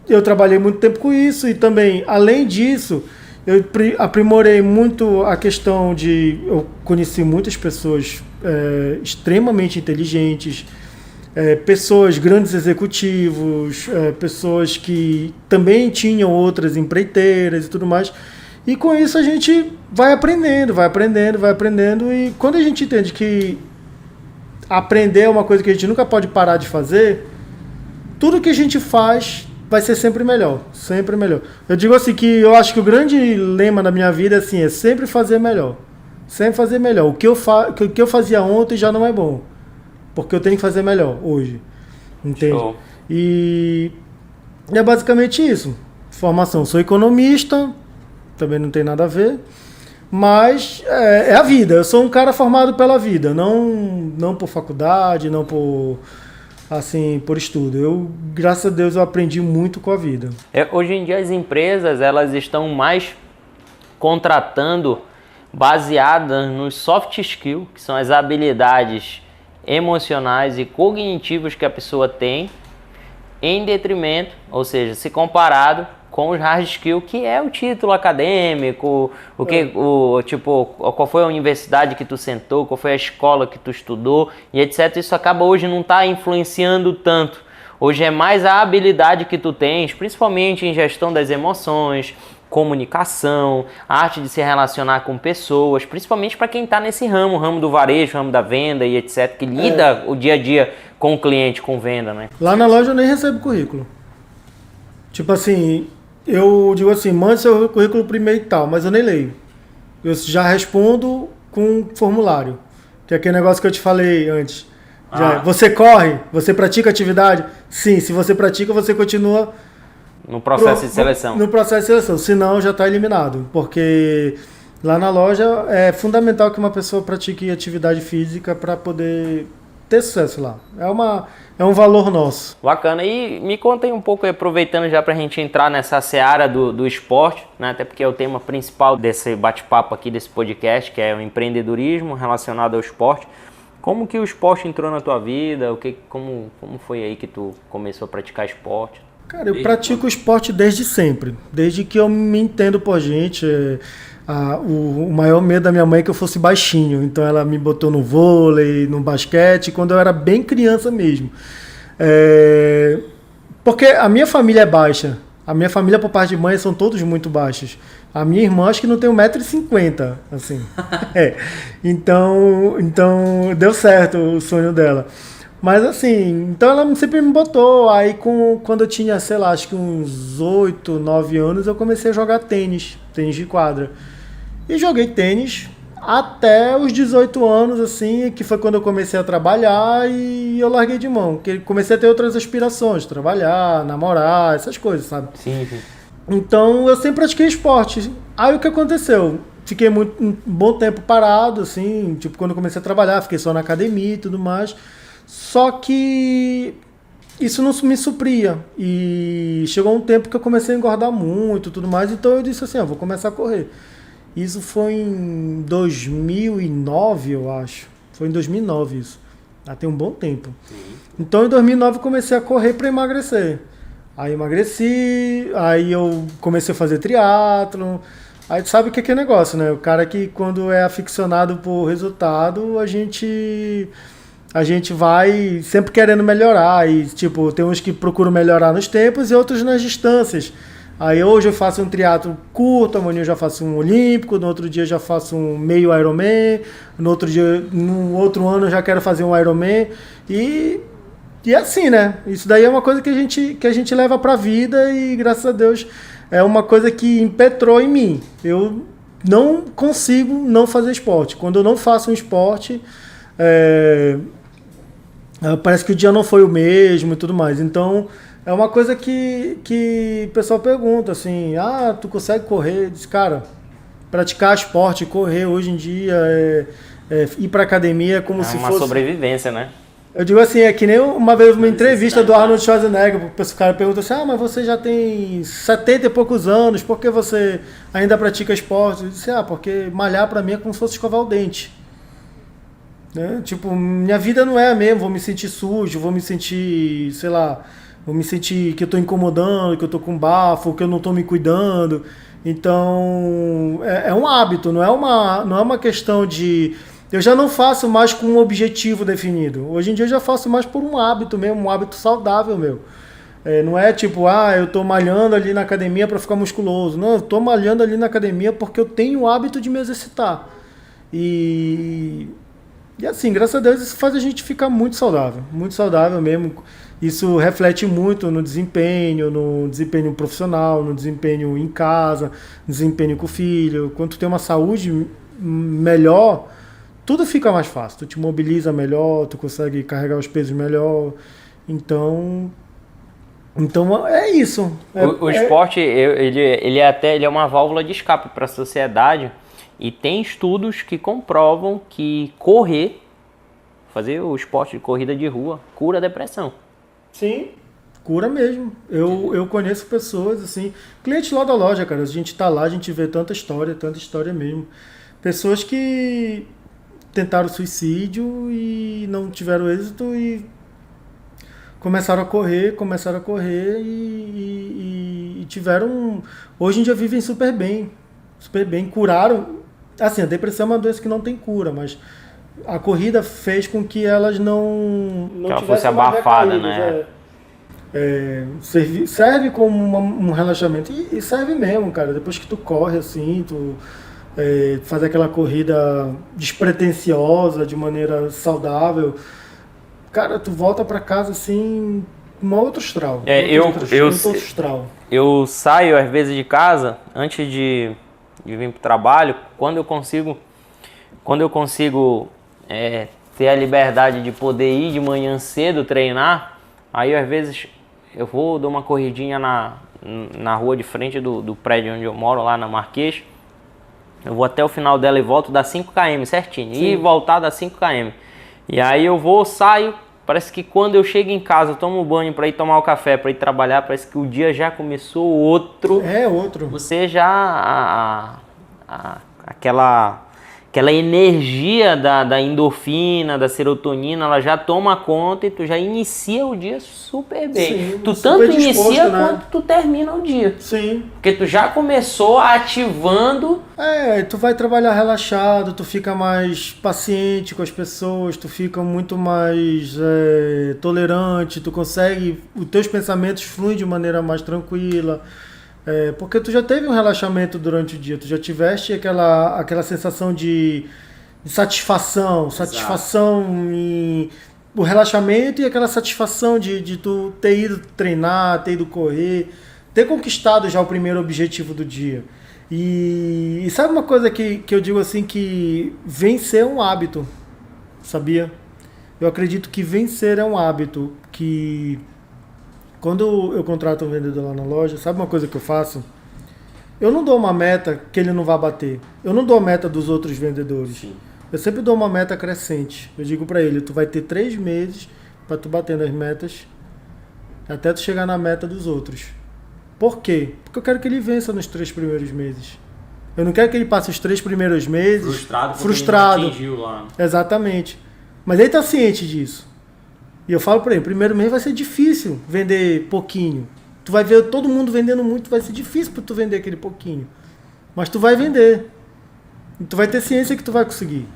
Eu trabalhei muito tempo com isso e também, além disso, eu aprimorei muito a questão eu conheci muitas pessoas extremamente inteligentes, pessoas, grandes executivos, pessoas que também tinham outras empreiteiras e tudo mais. E com isso a gente vai aprendendo. E quando a gente entende que aprender é uma coisa que a gente nunca pode parar de fazer, tudo que a gente faz vai ser sempre melhor, sempre melhor. Eu digo assim que eu acho que o grande lema da minha vida assim, é sempre fazer melhor. Sempre fazer melhor. O que eu fazia ontem já não é bom. Porque eu tenho que fazer melhor hoje. Entende? Show. E é basicamente isso. Formação. Sou economista, também não tem nada a ver. Mas é a vida. Eu sou um cara formado pela vida. Não por faculdade, não por estudo. Graças a Deus, eu aprendi muito com a vida. Hoje em dia as empresas elas estão mais contratando baseadas nos soft skills, que são as habilidades emocionais e cognitivas que a pessoa tem, em detrimento, ou seja, se comparado com os hard skills, que é o título acadêmico, qual foi a universidade que tu sentou, qual foi a escola que tu estudou e etc. Isso acaba hoje não está influenciando tanto. Hoje é mais a habilidade que tu tens, principalmente em gestão das emoções, comunicação, arte de se relacionar com pessoas, principalmente para quem está nesse ramo do varejo, ramo da venda e etc, que lida o dia a dia com o cliente, com venda, né? Lá na loja eu nem recebo currículo. Tipo assim, eu digo assim, mande seu currículo primeiro e tal, mas eu nem leio. Eu já respondo com formulário, que é aquele negócio que eu te falei antes. Você corre? Você pratica atividade? Sim, se você pratica, você continua no processo de seleção. No processo de seleção, senão já está eliminado. Porque lá na loja é fundamental que uma pessoa pratique atividade física para poder ter sucesso lá. É um valor nosso. Bacana. E me conta aí um pouco, aproveitando já para a gente entrar nessa seara do esporte, né? Até porque é o tema principal desse bate-papo aqui, desse podcast, que é o empreendedorismo relacionado ao esporte. Como que o esporte entrou na tua vida? Como foi aí que tu começou a praticar esporte? Cara, eu pratico esporte desde sempre. Desde que eu me entendo por gente. O maior medo da minha mãe é que eu fosse baixinho. Então ela me botou no vôlei, no basquete, quando eu era bem criança mesmo. Porque a minha família é baixa. A minha família, por parte de mãe, são todos muito baixos. A minha irmã, acho que não tem 1,50 m, assim. Então, deu certo o sonho dela. Mas assim, então ela sempre me botou. Aí quando eu tinha, sei lá, acho que uns 8, 9 anos, eu comecei a jogar tênis de quadra. E joguei tênis até os 18 anos, assim, que foi quando eu comecei a trabalhar e eu larguei de mão. Porque comecei a ter outras aspirações, trabalhar, namorar, essas coisas, sabe? Sim. Então eu sempre pratiquei esporte. Aí o que aconteceu? Fiquei um bom tempo parado, assim, tipo, quando eu comecei a trabalhar, fiquei só na academia e tudo mais. Só que isso não me supria. E chegou um tempo que eu comecei a engordar muito e tudo mais. Então eu disse assim, vou começar a correr. Isso foi em 2009, eu acho. Foi em 2009 isso. Já tem um bom tempo. Então em 2009 eu comecei a correr para emagrecer. Aí emagreci, aí eu comecei a fazer triatlon. Aí tu sabe o que é negócio, né? O cara que quando é aficionado por resultado, a gente vai sempre querendo melhorar. E tipo, tem uns que procuram melhorar nos tempos e outros nas distâncias. Aí hoje eu faço um triatlo curto, amanhã eu já faço um olímpico, no outro dia eu já faço um meio Ironman, no outro ano eu já quero fazer um Ironman. E assim, né? Isso daí é uma coisa que a gente leva pra vida e, graças a Deus, é uma coisa que impetrou em mim. Eu não consigo não fazer esporte. Quando eu não faço um esporte, parece que o dia não foi o mesmo e tudo mais. Então, é uma coisa que o pessoal pergunta, assim, tu consegue correr? Eu disse, cara, praticar esporte, correr hoje em dia, ir pra academia é como se fosse... É uma sobrevivência, né? Eu digo assim, é que nem uma vez uma entrevista do Arnold Schwarzenegger, o cara pergunta assim, mas você já tem 70 e poucos anos, por que você ainda pratica esporte? Eu disse, porque malhar pra mim é como se fosse escovar o dente. Né? Tipo, minha vida não é a mesma, vou me sentir sujo, vou me sentir, sei lá, vou me sentir que eu tô incomodando, que eu tô com bafo, que eu não tô me cuidando. Então, é um hábito, não é uma questão de... Eu já não faço mais com um objetivo definido. Hoje em dia eu já faço mais por um hábito mesmo, um hábito saudável meu. Não é tipo, eu tô malhando ali na academia para ficar musculoso. Não, eu tô malhando ali na academia porque eu tenho o hábito de me exercitar. E E assim, graças a Deus, isso faz a gente ficar muito saudável mesmo. Isso reflete muito no desempenho profissional, no desempenho em casa, no desempenho com o filho. Quando tu tem uma saúde melhor, tudo fica mais fácil. Tu te mobiliza melhor, tu consegue carregar os pesos melhor. Então é isso. O esporte, ele é uma válvula de escape para a sociedade, e tem estudos que comprovam que fazer o esporte de corrida de rua, cura a depressão. Sim, cura mesmo. Eu conheço pessoas, assim, clientes lá da loja, cara, a gente tá lá, a gente vê tanta história mesmo. Pessoas que tentaram suicídio e não tiveram êxito e começaram a correr e tiveram... Hoje em dia vivem super bem, curaram. Assim, a depressão é uma doença que não tem cura, mas a corrida fez com que elas não que ela fosse abafada, né? Serve como um relaxamento. E serve mesmo, cara. Depois que tu corre assim, tu faz aquela corrida despretensiosa, de maneira saudável, cara, tu volta pra casa assim, um outro astral. Eu saio às vezes de casa antes de vir pro trabalho, quando eu consigo ter a liberdade de poder ir de manhã cedo treinar, aí às vezes eu dou uma corridinha na rua de frente do prédio onde eu moro, lá na Marquês. Eu vou até o final dela e volto, dá 5 km certinho. Sim. E voltar dá 5 km. E aí eu saio, parece que quando eu chego em casa, eu tomo banho para ir tomar o café, para ir trabalhar, parece que o dia já começou outro. Outro. Você já... aquela energia da endorfina, da serotonina, ela já toma conta e tu já inicia o dia super bem. Sim, tu super tanto inicia, né, quanto tu termina o dia. Sim. Porque tu já começou ativando. Tu vai trabalhar relaxado, tu fica mais paciente com as pessoas, tu fica muito mais tolerante, tu consegue, os teus pensamentos fluem de maneira mais tranquila. Porque tu já teve um relaxamento durante o dia, tu já tiveste aquela sensação de satisfação em o relaxamento, e aquela satisfação de tu ter ido treinar, ter ido correr, ter conquistado já o primeiro objetivo do dia. E sabe uma coisa que eu digo assim, que vencer é um hábito, sabia? Eu acredito que vencer é um hábito, que... Quando eu contrato um vendedor lá na loja, sabe uma coisa que eu faço? Eu não dou uma meta que ele não vai bater. Eu não dou a meta dos outros vendedores. Sim. Eu sempre dou uma meta crescente. Eu digo pra ele, tu vai ter 3 meses pra tu bater nas metas, até tu chegar na meta dos outros. Por quê? Porque eu quero que ele vença nos 3 primeiros meses. Eu não quero que ele passe os 3 primeiros meses frustrado. Ele não atingiu lá. Exatamente. Mas ele tá ciente disso. E eu falo pra ele, primeiro mês vai ser difícil vender pouquinho. Tu vai ver todo mundo vendendo muito, vai ser difícil pra tu vender aquele pouquinho. Mas tu vai vender. E tu vai ter ciência que tu vai conseguir.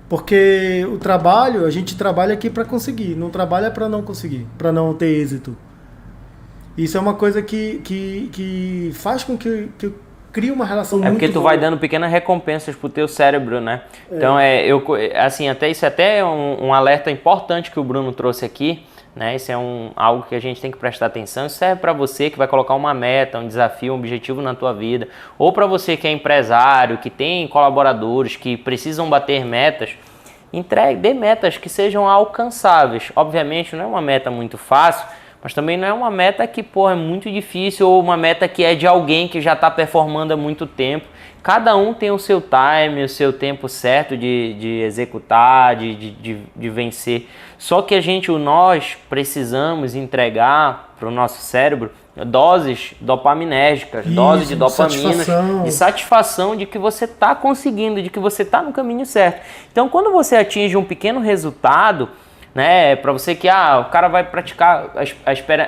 Porque o trabalho, a gente trabalha aqui pra conseguir. Não trabalha pra não conseguir, pra não ter êxito. Isso é uma coisa que faz com que eu crie uma relação muito boa. É porque tu vai dando pequenas recompensas pro teu cérebro, né? Então, isso é até um alerta importante que o Bruno trouxe aqui, né? Isso é algo que a gente tem que prestar atenção. Isso serve para você que vai colocar uma meta, um desafio, um objetivo na tua vida, ou para você que é empresário, que tem colaboradores que precisam bater metas. Dê metas que sejam alcançáveis. Obviamente não é uma meta muito fácil, mas também não é uma meta que é muito difícil, ou uma meta que é de alguém que já está performando há muito tempo. Cada um tem o seu time, o seu tempo certo de executar, de vencer. Só que nós precisamos entregar para o nosso cérebro doses dopaminérgicas, doses de dopaminas, de satisfação de que você está conseguindo, de que você está no caminho certo. Então, quando você atinge um pequeno resultado, né, para você que o cara vai praticar,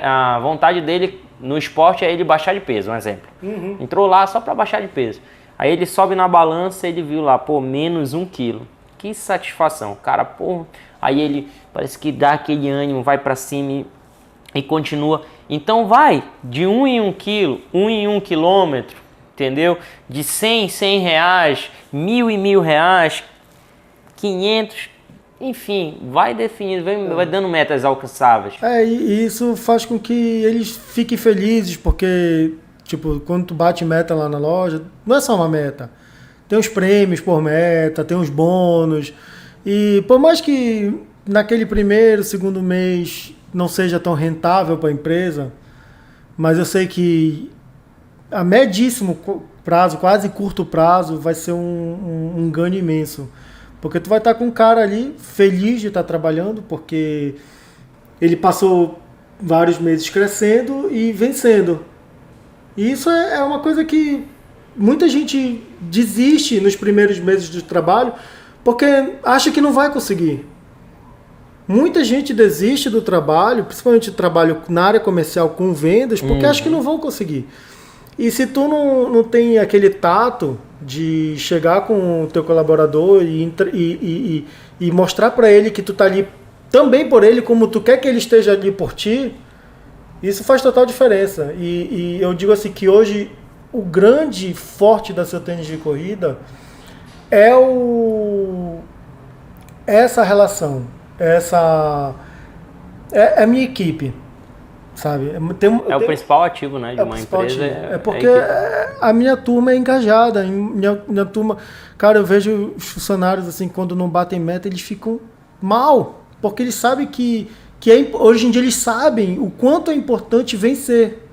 a vontade dele no esporte é ele baixar de peso, um exemplo. Uhum. Entrou lá só para baixar de peso. Aí ele sobe na balança, ele viu lá, menos 1 quilo. Que satisfação, cara, aí ele parece que dá aquele ânimo, vai para cima e continua. Então vai de 1 em 1 quilo, 1 em 1 quilômetro, entendeu? De 100 em 100 reais, 1.000 em 1.000 reais, 500, enfim, vai definindo, vai dando metas alcançáveis. E isso faz com que eles fiquem felizes, porque, tipo, quando tu bate meta lá na loja, não é só uma meta. Tem os prêmios por meta, tem os bônus. E por mais que naquele primeiro, segundo mês não seja tão rentável para a empresa, mas eu sei que a médíssimo prazo, quase curto prazo, vai ser um ganho imenso. Porque tu vai estar com um cara ali feliz de estar trabalhando, porque ele passou vários meses crescendo e vencendo. E isso é uma coisa que muita gente desiste nos primeiros meses de trabalho, porque acha que não vai conseguir. Muita gente desiste do trabalho, principalmente trabalho na área comercial com vendas, porque acha que não vão conseguir. E se tu não tem aquele tato de chegar com o teu colaborador e mostrar para ele que tu tá ali também por ele, como tu quer que ele esteja ali por ti, isso faz total diferença. E eu digo assim que hoje o grande forte da Seu Tênis de Corrida é essa relação, é a minha equipe. Sabe? O principal ativo, né, de uma empresa. Porque a minha turma é engajada. Minha turma, cara, eu vejo os funcionários assim, quando não batem meta, eles ficam mal. Porque eles sabem que hoje em dia eles sabem o quanto é importante vencer.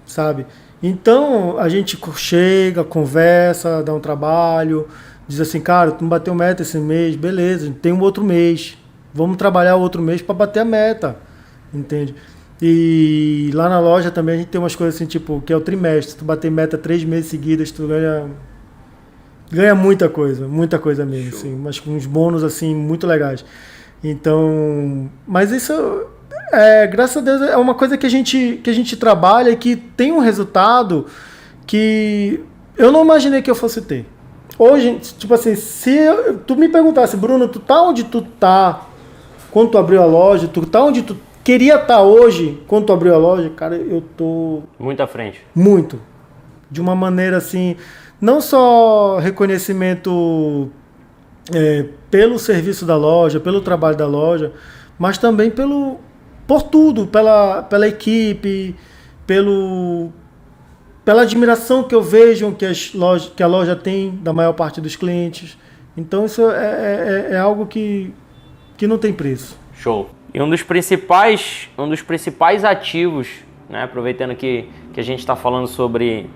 Sabe? Então a gente chega, conversa, dá um trabalho, diz assim, cara, tu não bateu meta esse mês, beleza, tem um outro mês. Vamos trabalhar outro mês para bater a meta. Entende? E lá na loja também a gente tem umas coisas assim, tipo, que é o trimestre. Se tu bater meta 3 meses seguidos, tu ganha muita coisa mesmo, assim, mas com uns bônus assim muito legais. Então, mas isso graças a Deus é uma coisa que a gente trabalha e que tem um resultado que eu não imaginei que eu fosse ter. Hoje, tipo assim, se tu me perguntasse, Bruno, tu tá onde tu tá quando tu abriu a loja, tu tá onde tu queria estar hoje, quando tu abriu a loja, cara, eu tô... Muito à frente. Muito. De uma maneira assim, não só reconhecimento pelo serviço da loja, pelo trabalho da loja, mas também por tudo, pela equipe, pela admiração que eu vejo que a loja tem da maior parte dos clientes. Então isso é algo que não tem preço. Show. E um dos principais ativos, né, aproveitando que a gente está falando sobre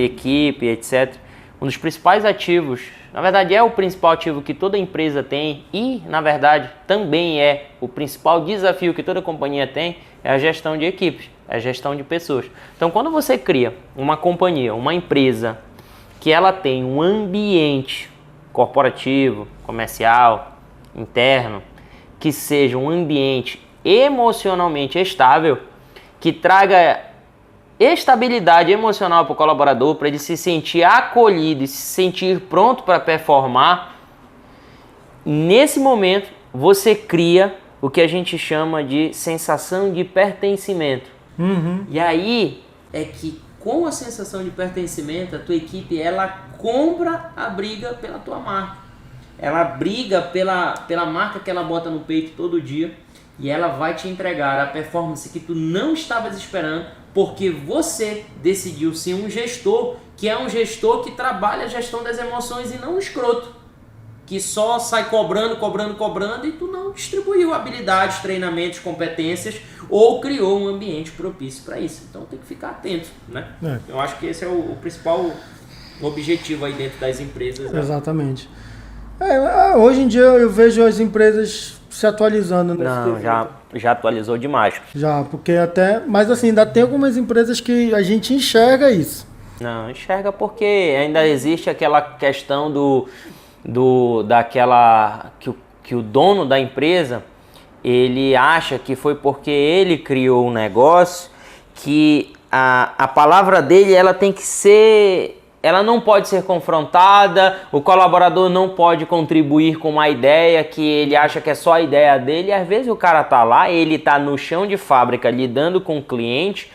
equipe, etc. Um dos principais ativos, na verdade é o principal ativo que toda empresa tem e, na verdade, também é o principal desafio que toda companhia tem, é a gestão de equipes, é a gestão de pessoas. Então, quando você cria uma companhia, uma empresa, que ela tem um ambiente corporativo, comercial, interno, que seja um ambiente emocionalmente estável, que traga estabilidade emocional para o colaborador, para ele se sentir acolhido e se sentir pronto para performar, nesse momento você cria o que a gente chama de sensação de pertencimento. E aí é que com a sensação de pertencimento, a tua equipe ela compra a briga pela tua marca. Ela briga pela marca que ela bota no peito todo dia e ela vai te entregar a performance que tu não estavas esperando, porque você decidiu ser um gestor, que é um gestor que trabalha a gestão das emoções e não um escroto, que só sai cobrando e tu não distribuiu habilidades, treinamentos, competências ou criou um ambiente propício para isso. Então tem que ficar atento, né? Eu acho que esse é o principal objetivo aí dentro das empresas. Né? Exatamente. Hoje em dia eu vejo as empresas se atualizando. Não, já atualizou demais. Já, porque mas assim, ainda tem algumas empresas que a gente enxerga isso. Não, enxerga porque ainda existe aquela questão que o dono da empresa, ele acha que foi porque ele criou um negócio que a palavra dele ela tem que ser... Ela não pode ser confrontada, o colaborador não pode contribuir com uma ideia que ele acha que é só a ideia dele. E às vezes o cara tá lá, ele tá no chão de fábrica lidando com o cliente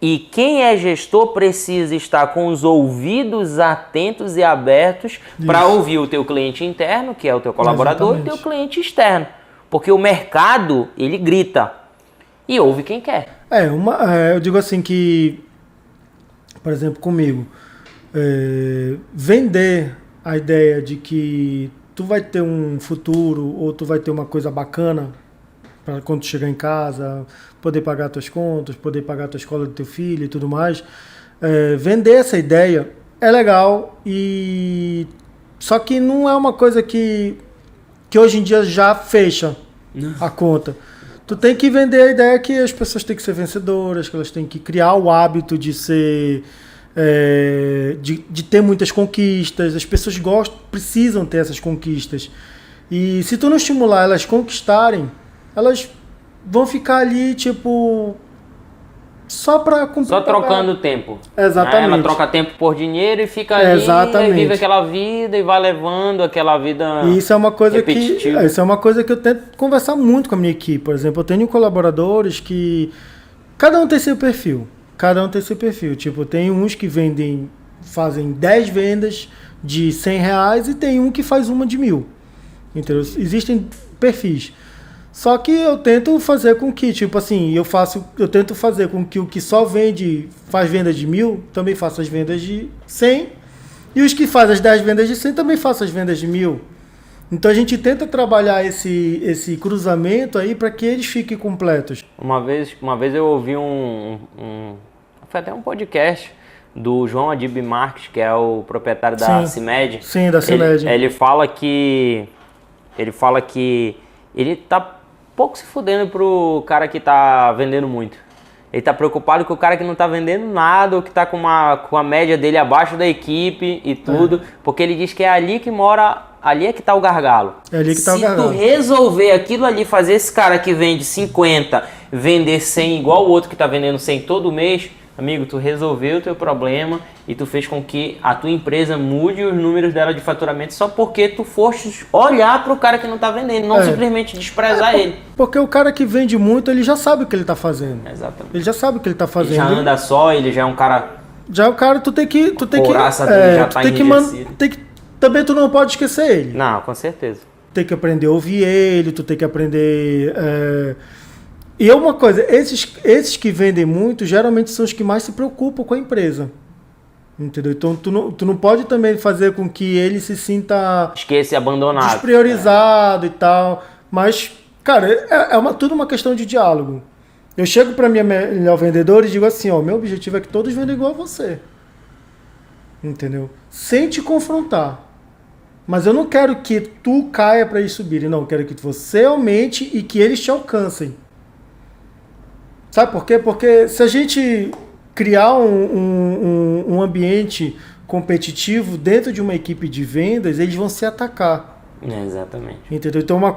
E quem é gestor precisa estar com os ouvidos atentos e abertos para ouvir o teu cliente interno, que é o teu colaborador, e o teu cliente externo. Porque o mercado, ele grita e ouve quem quer. Eu digo assim que, por exemplo, comigo, vender a ideia de que tu vai ter um futuro ou tu vai ter uma coisa bacana para quando tu chegar em casa, poder pagar tuas contas, poder pagar a tua escola do teu filho e tudo mais. Vender essa ideia é legal, só que não é uma coisa que hoje em dia já fecha a conta. Tu tem que vender a ideia que as pessoas têm que ser vencedoras, que elas têm que criar o hábito de ser... de ter muitas conquistas. As pessoas precisam ter essas conquistas. E se tu não estimular elas conquistarem, elas vão ficar ali, tipo, só para cumprir. Só trocando tempo. Exatamente. Ela troca tempo por dinheiro e fica ali, e vive aquela vida e vai levando aquela vida. E isso é uma coisa repetitiva. isso é uma coisa que eu tento conversar muito com a minha equipe. Por exemplo, eu tenho colaboradores que cada um tem seu perfil. Tipo, tem uns que fazem 10 vendas de R$100 e tem um que faz uma de 1.000. Entendeu? Existem perfis. Só que eu tento fazer com que, tipo assim, eu tento fazer com que o que só faz vendas de 1.000, também faça as vendas de 100. E os que fazem as 10 vendas de 100 também façam as vendas de 1.000. Então a gente tenta trabalhar esse cruzamento aí para que eles fiquem completos. Uma vez eu ouvi foi até um podcast do João Adib Marques, que é o proprietário da CIMED. Sim, da CIMED. Ele fala que ele tá pouco se fudendo pro cara que tá vendendo muito. Ele tá preocupado com o cara que não tá vendendo nada, ou que tá com a média dele abaixo da equipe e tudo, porque ele diz que é ali que mora, ali é que tá o gargalo. É ali que tá o gargalo. Se tu resolver aquilo ali, fazer esse cara que vende 50, vender 100 igual o outro que tá vendendo 100 todo mês, amigo, tu resolveu o teu problema e tu fez com que a tua empresa mude os números dela de faturamento só porque tu foste olhar pro cara que não tá vendendo, não simplesmente desprezar ele. Porque o cara que vende muito, ele já sabe o que ele tá fazendo. Exatamente. Ele já sabe o que ele tá fazendo. Ele já anda só, ele já é um cara... Já o cara, tu tem que também tu não pode esquecer ele. Não, com certeza. Tem que aprender a ouvir ele, tu tem que aprender... E é uma coisa, esses que vendem muito, geralmente são os que mais se preocupam com a empresa. Entendeu? Então tu não pode também fazer com que ele se sinta... Esquece, abandonado. Despriorizado e tal. Mas, cara, tudo uma questão de diálogo. Eu chego para minha melhor vendedora e digo assim, meu objetivo é que todos vendam igual a você. Entendeu? Sem te confrontar. Mas eu não quero que tu caia para eles subirem. Não, eu quero que você aumente e que eles te alcancem. Sabe por quê? Porque se a gente criar um ambiente competitivo dentro de uma equipe de vendas, eles vão se atacar. Exatamente. Entendeu? Então uma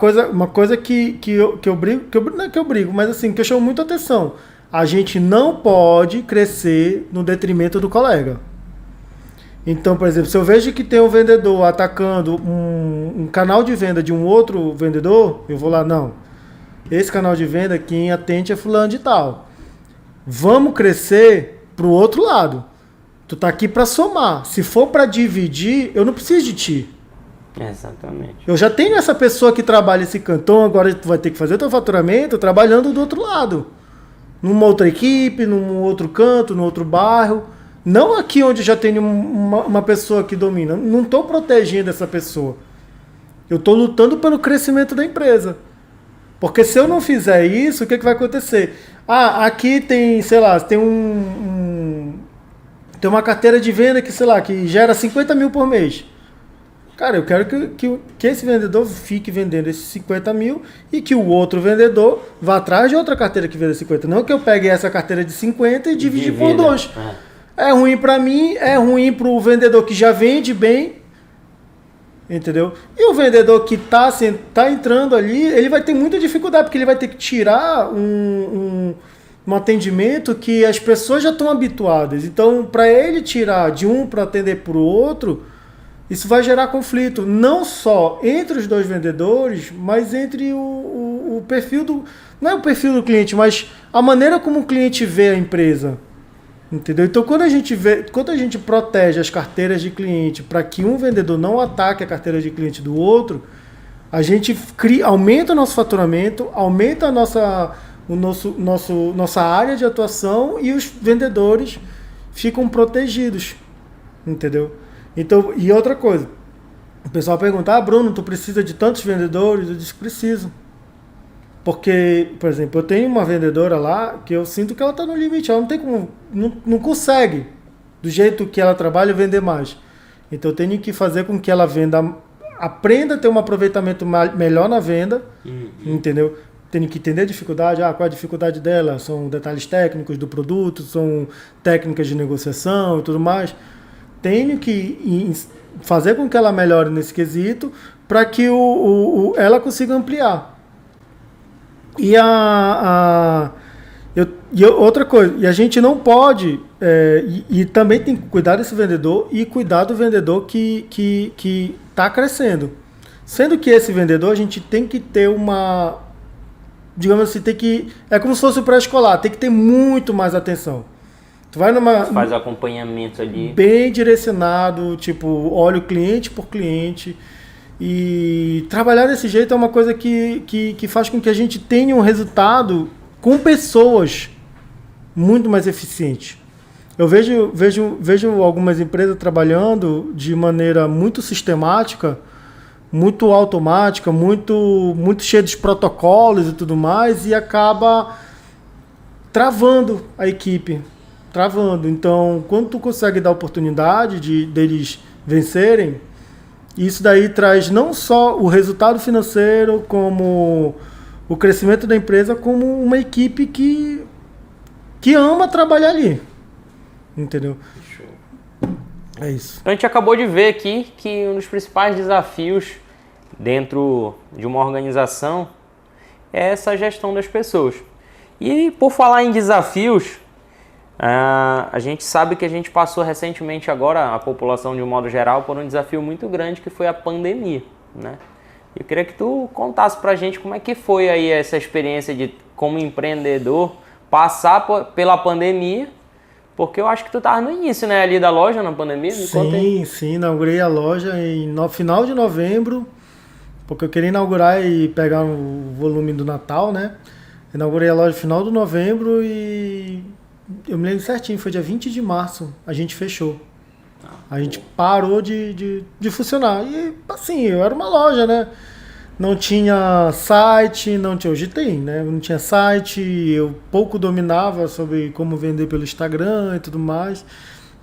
coisa que eu brigo, não é que eu brigo, mas assim, que eu chamo muita atenção. A gente não pode crescer no detrimento do colega. Então, por exemplo, se eu vejo que tem um vendedor atacando um canal de venda de um outro vendedor, eu vou lá, não. Esse canal de venda, quem atende é fulano de tal. Vamos crescer pro outro lado. Tu tá aqui para somar. Se for para dividir, eu não preciso de ti. Exatamente. Eu já tenho essa pessoa que trabalha esse cantão, agora tu vai ter que fazer teu faturamento trabalhando do outro lado. Numa outra equipe, num outro canto, num outro bairro. Não aqui onde já tenho uma pessoa que domina. Não estou protegendo essa pessoa. Eu estou lutando pelo crescimento da empresa. Porque se eu não fizer isso, o que vai acontecer? Aqui tem, sei lá, tem tem uma carteira de venda que, sei lá, que gera 50 mil por mês. Cara, eu quero que esse vendedor fique vendendo esses 50 mil e que o outro vendedor vá atrás de outra carteira que venda 50. Não que eu pegue essa carteira de 50 e divide por 2. É ruim para mim, é ruim para o vendedor que já vende bem. Entendeu? E o vendedor que tá entrando ali, ele vai ter muita dificuldade, porque ele vai ter que tirar um atendimento que as pessoas já estão habituadas. Então, para ele tirar de um para atender para o outro, isso vai gerar conflito, não só entre os dois vendedores, mas entre o perfil do... Não é o perfil do cliente, mas a maneira como o cliente vê a empresa. Entendeu? Então, quando a gente protege as carteiras de cliente para que um vendedor não ataque a carteira de cliente do outro, a gente aumenta o nosso faturamento, aumenta a nossa área de atuação e os vendedores ficam protegidos. Entendeu? Então, e outra coisa, o pessoal pergunta, Bruno, tu precisa de tantos vendedores? Eu disse, preciso. Porque, por exemplo, eu tenho uma vendedora lá que eu sinto que ela está no limite, ela não tem como, não consegue, do jeito que ela trabalha, vender mais. Então eu tenho que fazer com que ela aprenda a ter um aproveitamento melhor na venda, entendeu? Tenho que entender a dificuldade, qual é a dificuldade dela, são detalhes técnicos do produto, são técnicas de negociação e tudo mais. Tenho que fazer com que ela melhore nesse quesito para que ela consiga ampliar. E outra coisa, e a gente não pode, e também tem que cuidar desse vendedor e cuidar do vendedor que está crescendo. Sendo que esse vendedor, a gente tem que ter digamos assim, é como se fosse o pré-escolar, tem que ter muito mais atenção. Tu vai faz o acompanhamento ali. Bem direcionado, tipo, olha o cliente por cliente. E trabalhar desse jeito é uma coisa que faz com que a gente tenha um resultado com pessoas muito mais eficiente. Eu vejo algumas empresas trabalhando de maneira muito sistemática, muito automática, muito cheia de protocolos e tudo mais, e acaba travando a equipe. Então, quando tu consegue dar oportunidade deles vencerem, isso daí traz não só o resultado financeiro, como o crescimento da empresa, como uma equipe que ama trabalhar ali. Entendeu? Show. É isso. Então a gente acabou de ver aqui que um dos principais desafios dentro de uma organização é essa gestão das pessoas. E por falar em desafios, a gente sabe que a gente passou recentemente agora, a população de um modo geral, por um desafio muito grande que foi a pandemia, né? Eu queria que tu contasse pra gente como é que foi aí essa experiência de, como empreendedor, passar pela pandemia, porque eu acho que tu tava no início, né, ali da loja na pandemia. Sim, inaugurei a loja no final de novembro, porque eu queria inaugurar e pegar o volume do Natal, né? Inaugurei a loja no final de novembro e eu me lembro certinho, foi dia 20 de março, a gente fechou. A gente parou de funcionar. E assim, eu era uma loja, né? Não tinha site, hoje tem, né? Não tinha site, eu pouco dominava sobre como vender pelo Instagram e tudo mais.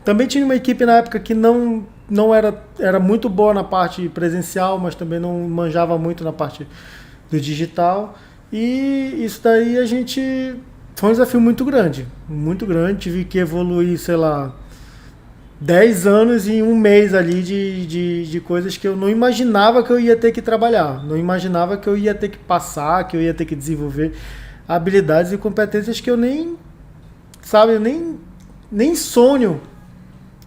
Também tinha uma equipe na época que não era muito boa na parte presencial, mas também não manjava muito na parte do digital. E isso daí foi um desafio muito grande, tive que evoluir, sei lá, 10 anos em um mês ali de coisas que eu não imaginava que eu ia ter que trabalhar, não imaginava que eu ia ter que passar, que eu ia ter que desenvolver habilidades e competências que eu nem sonho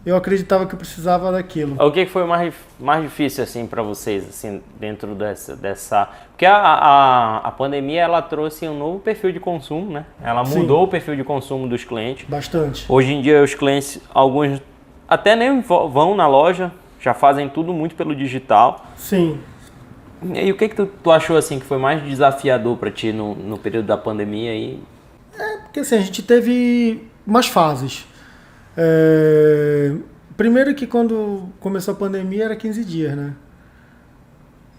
eu acreditava que eu precisava daquilo. O que foi mais difícil assim para vocês, assim, dentro dessa... Porque a pandemia, ela trouxe um novo perfil de consumo, né? Ela mudou o perfil de consumo dos clientes. Bastante. Hoje em dia os clientes, alguns até nem vão na loja, já fazem tudo muito pelo digital. Sim. E o que tu achou assim que foi mais desafiador para ti no período da pandemia aí? Porque assim, a gente teve umas fases. Primeiro que quando começou a pandemia era 15 dias, né?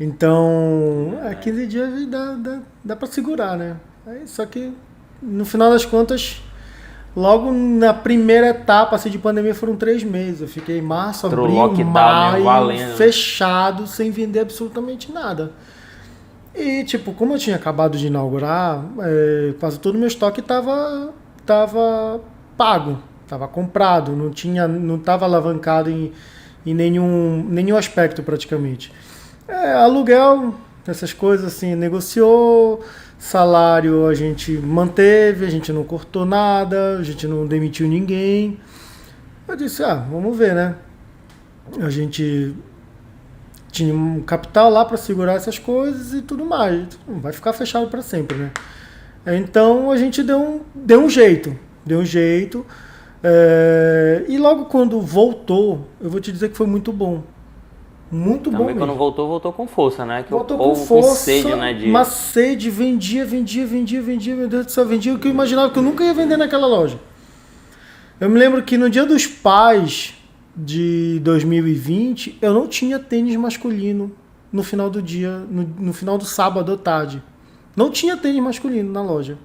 Então, 15 dias dá para segurar, né? Só que no final das contas, logo na primeira etapa assim, de pandemia foram 3 meses. Eu fiquei março, abril, maio, fechado, sem vender absolutamente nada. E tipo, como eu tinha acabado de inaugurar, quase todo o meu estoque estava pago. Estava comprado, não estava alavancado em nenhum aspecto praticamente. Aluguel, essas coisas assim, negociou, salário a gente manteve, a gente não cortou nada, a gente não demitiu ninguém. Eu disse, vamos ver, né? A gente tinha um capital lá para segurar essas coisas e tudo mais. Não vai ficar fechado para sempre, né? Então a gente deu um jeito. E logo quando voltou, eu vou te dizer que foi muito bom. Muito bom mesmo. Também quando voltou com força, né? Que voltou o povo com força, sede, né? uma sede, vendia, meu Deus do céu, vendia o que eu imaginava que eu nunca ia vender naquela loja. Eu me lembro que no Dia dos Pais de 2020, eu não tinha tênis masculino no final do dia, no final do sábado à tarde. Não tinha tênis masculino na loja.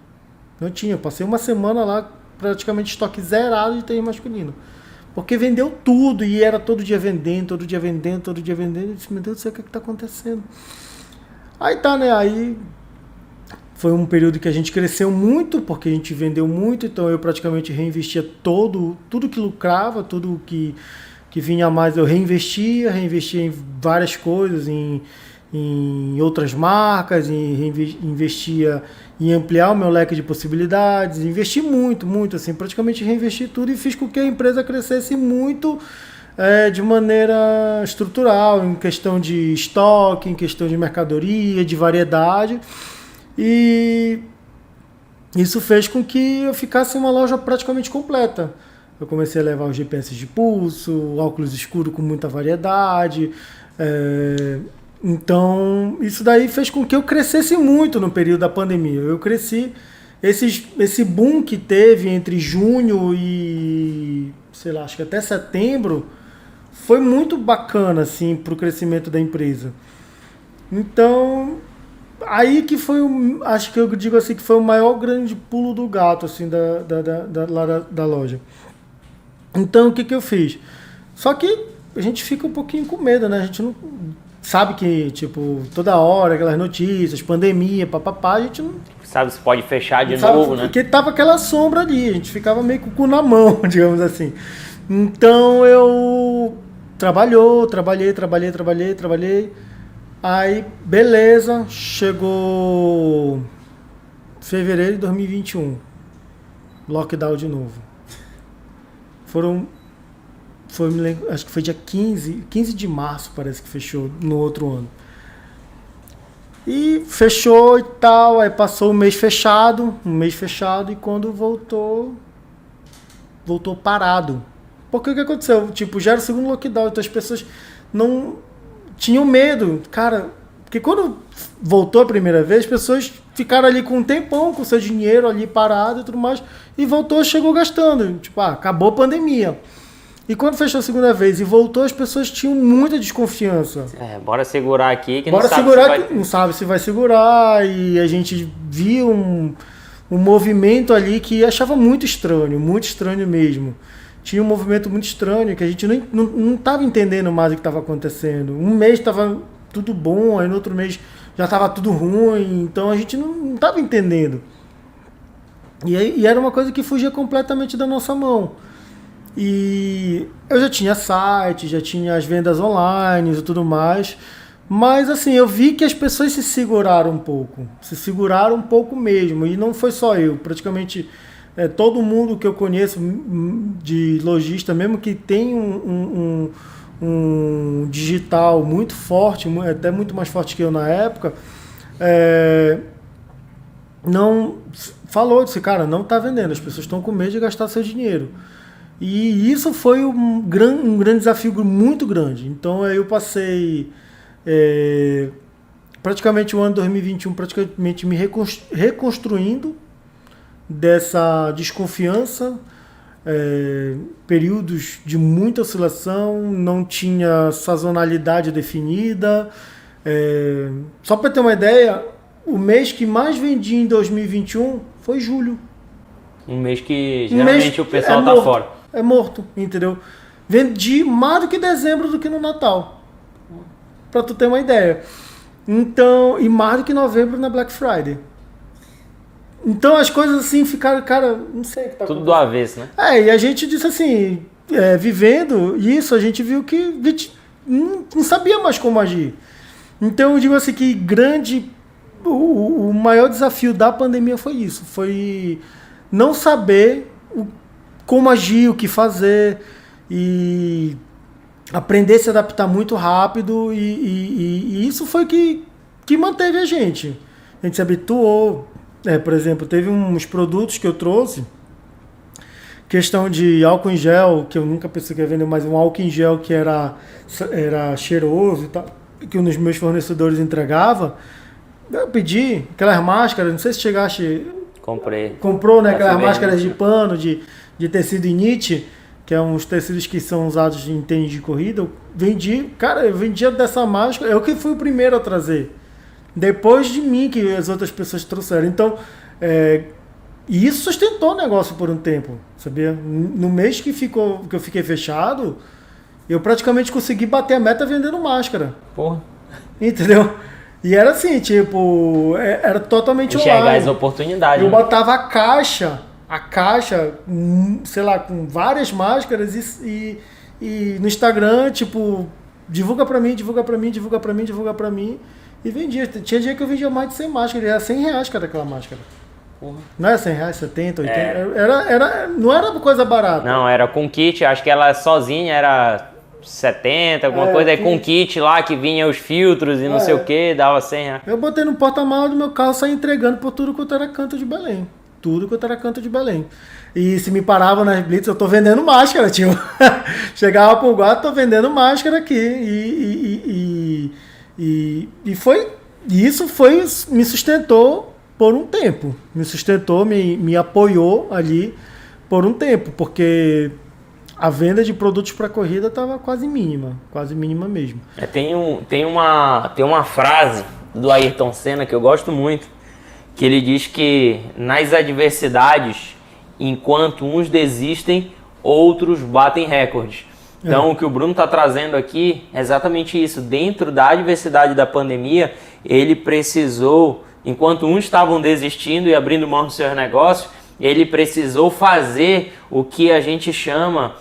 Não tinha. Eu passei uma semana lá, praticamente estoque zerado de tênis masculino. Porque vendeu tudo e era todo dia vendendo, todo dia vendendo, todo dia vendendo. Eu disse, meu Deus do céu, o que é que tá acontecendo? Aí tá, né? Aí foi um período que a gente cresceu muito, porque a gente vendeu muito, então eu praticamente reinvestia tudo que lucrava, tudo que vinha a mais eu reinvestia em várias coisas, em outras marcas, investia em ampliar o meu leque de possibilidades, investi muito, assim, praticamente reinvesti tudo e fiz com que a empresa crescesse muito de maneira estrutural, em questão de estoque, em questão de mercadoria, de variedade, e isso fez com que eu ficasse uma loja praticamente completa. Eu comecei a levar os GPS de pulso, óculos escuros com muita variedade, então, isso daí fez com que eu crescesse muito no período da pandemia. Eu cresci, esse boom que teve entre junho e, sei lá, acho que até setembro, foi muito bacana, assim, para o crescimento da empresa. Então, aí que foi, acho que eu digo assim, que foi o maior grande pulo do gato, assim, da loja. Então, o que eu fiz? Só que a gente fica um pouquinho com medo, né? A gente não... Sabe que, tipo, toda hora, aquelas notícias, pandemia, papapá, a gente não... Sabe se pode fechar de novo, né? Porque tava aquela sombra ali, a gente ficava meio com o cu na mão, digamos assim. Então eu trabalhei. Aí, beleza, chegou fevereiro de 2021. Lockdown de novo. Acho que foi dia 15 de março, parece que fechou, no outro ano. E fechou e tal, aí passou um mês fechado, e quando voltou parado. Porque o que aconteceu? Tipo, já era o segundo lockdown, então as pessoas não tinham medo. Cara, porque quando voltou a primeira vez, as pessoas ficaram ali com um tempão, com seu dinheiro ali parado e tudo mais, e chegou gastando. Tipo, acabou a pandemia. E quando fechou a segunda vez e voltou, as pessoas tinham muita desconfiança. Bora segurar aqui, que não sabe se vai segurar. E a gente viu um movimento ali que achava muito estranho mesmo. Tinha um movimento muito estranho que a gente não estava entendendo mais o que estava acontecendo. Um mês estava tudo bom, aí no outro mês já estava tudo ruim, então a gente não estava entendendo. E era uma coisa que fugia completamente da nossa mão. E eu já tinha site, já tinha as vendas online e tudo mais, mas assim, eu vi que as pessoas se seguraram um pouco mesmo, e não foi só eu, praticamente todo mundo que eu conheço de lojista, mesmo que tem um digital muito forte, até muito mais forte que eu na época, não falou, disse, cara, não está vendendo, as pessoas estão com medo de gastar seu dinheiro. E isso foi um grande desafio muito grande. Então eu passei praticamente o ano 2021 praticamente me reconstruindo dessa desconfiança, períodos de muita oscilação, não tinha sazonalidade definida. Só para ter uma ideia, o mês que mais vendi em 2021 foi julho. Um mês que geralmente o pessoal tá fora. É morto, entendeu? Vendi mais do que dezembro do que no Natal. Pra tu ter uma ideia. Então, e mais do que novembro na Black Friday. Então as coisas assim ficaram, cara, não sei o que tá tudo do avesso, né? E a gente disse assim, vivendo isso, a gente viu que a gente não sabia mais como agir. Então eu digo assim que o maior desafio da pandemia foi isso. Foi não saber como agir, o que fazer, e aprender a se adaptar muito rápido, e isso foi que manteve a gente. A gente se habituou. Por exemplo, teve uns produtos que eu trouxe Questão de álcool em gel, que eu nunca pensei que ia vender, mas um álcool em gel que era cheiroso e tal, que um dos meus fornecedores entregava. Eu pedi aquelas máscaras, não sei se chegaste... Comprou, né? Aquelas máscaras de pano, de tecido inite, que é uns tecidos que são usados em tênis de corrida. Eu vendia dessa máscara, eu que fui o primeiro a trazer. Depois de mim, que as outras pessoas trouxeram. Então, e isso sustentou o negócio por um tempo, sabia? No mês que eu fiquei fechado, eu praticamente consegui bater a meta vendendo máscara. Porra. Entendeu? E era assim, tipo, era totalmente enxergar online. as oportunidades. Eu botava a caixa, sei lá, com várias máscaras e no Instagram, tipo, divulga pra mim, divulga pra mim, divulga pra mim, divulga pra mim. E vendia. Tinha dia que eu vendia mais de 100 máscaras, era R$100 cada aquela máscara. Porra. Não era R$100, 70, 80, não era coisa barata. Não, era com kit, acho que ela sozinha era 70, alguma coisa, aí com kit lá que vinha os filtros e não sei o que, dava R$100. Eu botei no porta-malas do meu carro, saí entregando por tudo quanto era canto de Belém. Tudo quanto era canto de Belém. E se me parava nas blitz, eu tô vendendo máscara, tio. Chegava pro guarda, tô vendendo máscara aqui. Isso me sustentou por um tempo. Me sustentou, me apoiou ali por um tempo, porque a venda de produtos para corrida estava quase mínima mesmo. Tem uma frase do Ayrton Senna que eu gosto muito, que ele diz que nas adversidades, enquanto uns desistem, outros batem recordes. Então, o que o Bruno está trazendo aqui é exatamente isso. Dentro da adversidade da pandemia, ele precisou, enquanto uns estavam desistindo e abrindo mão dos seus negócios, ele precisou fazer o que a gente chama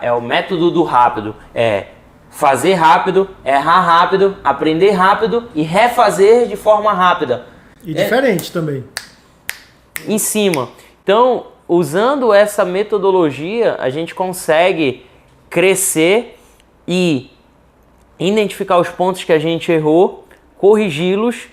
é o método do rápido. É fazer rápido, errar rápido, aprender rápido e refazer de forma rápida. E diferente também. Em cima. Então, usando essa metodologia, a gente consegue crescer e identificar os pontos que a gente errou, corrigi-los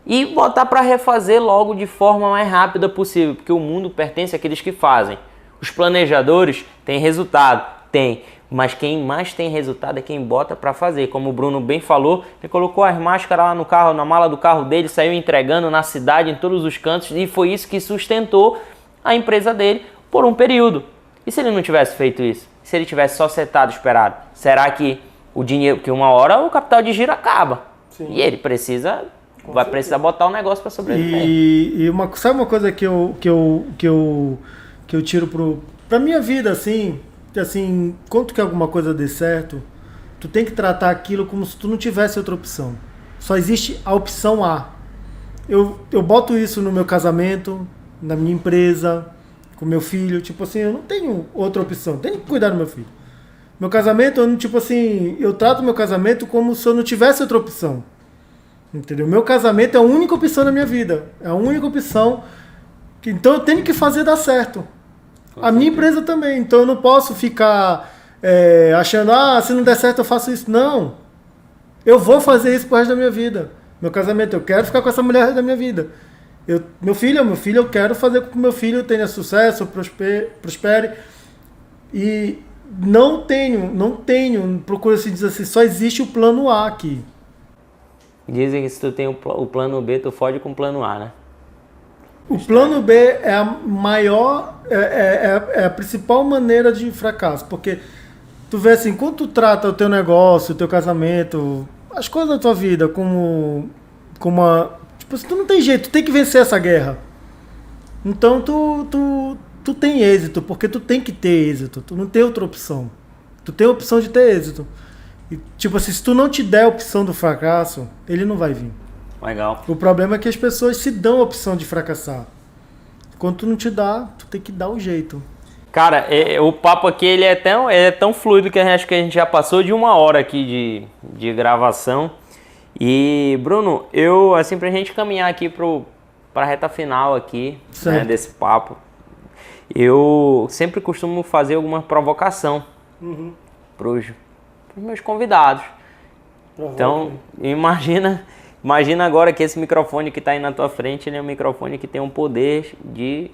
e botar para refazer logo de forma mais rápida possível, porque o mundo pertence àqueles que fazem. Os planejadores têm resultado? Tem. Mas quem mais tem resultado é quem bota para fazer. Como o Bruno bem falou, ele colocou as máscaras lá no carro, na mala do carro dele, saiu entregando na cidade, em todos os cantos, e foi isso que sustentou a empresa dele por um período. E se ele não tivesse feito isso? Se ele tivesse só sentado, esperado? Será que o dinheiro, porque uma hora o capital de giro acaba. Sim. E ele vai precisar botar o negócio para sobreviver. Sabe uma coisa que eu tiro pra minha vida, assim, quando que alguma coisa dê certo, tu tem que tratar aquilo como se tu não tivesse outra opção. Só existe a opção A. Eu boto isso no meu casamento, na minha empresa, com meu filho, tipo assim, eu não tenho outra opção, tenho que cuidar do meu filho. Meu casamento, eu trato meu casamento como se eu não tivesse outra opção. Entendeu? Meu casamento é a única opção na minha vida. É a única opção. Então eu tenho que fazer dar certo. A minha empresa também. Então eu não posso ficar achando, se não der certo eu faço isso. Não. Eu vou fazer isso pro resto da minha vida. Meu casamento, eu quero ficar com essa mulher da minha vida. Meu filho, eu quero fazer com que meu filho tenha sucesso, prospere. E não tenho, procura se dizer assim, só existe o plano A aqui. Dizem que se tu tem o plano B, tu fode com o plano A, né? O plano B é a maior, é a principal maneira de fracasso, porque tu vê assim, quando tu trata o teu negócio, o teu casamento, as coisas da tua vida como tipo, tu não tem jeito, tu tem que vencer essa guerra. Então tu tem êxito, porque tu tem que ter êxito, tu não tem outra opção. Tu tem a opção de ter êxito. E, tipo assim, se tu não te der a opção do fracasso, ele não vai vir. Legal. O problema é que as pessoas se dão a opção de fracassar. Quando tu não te dá, tu tem que dar o jeito. Cara, o papo aqui ele é tão fluido que acho que a gente já passou de 1 hora aqui de gravação. E, Bruno, assim, pra gente caminhar aqui pra reta final aqui, né, desse papo, eu sempre costumo fazer alguma provocação pros meus convidados. Então, imagina agora que esse microfone que está aí na tua frente, ele é um microfone que tem um poder de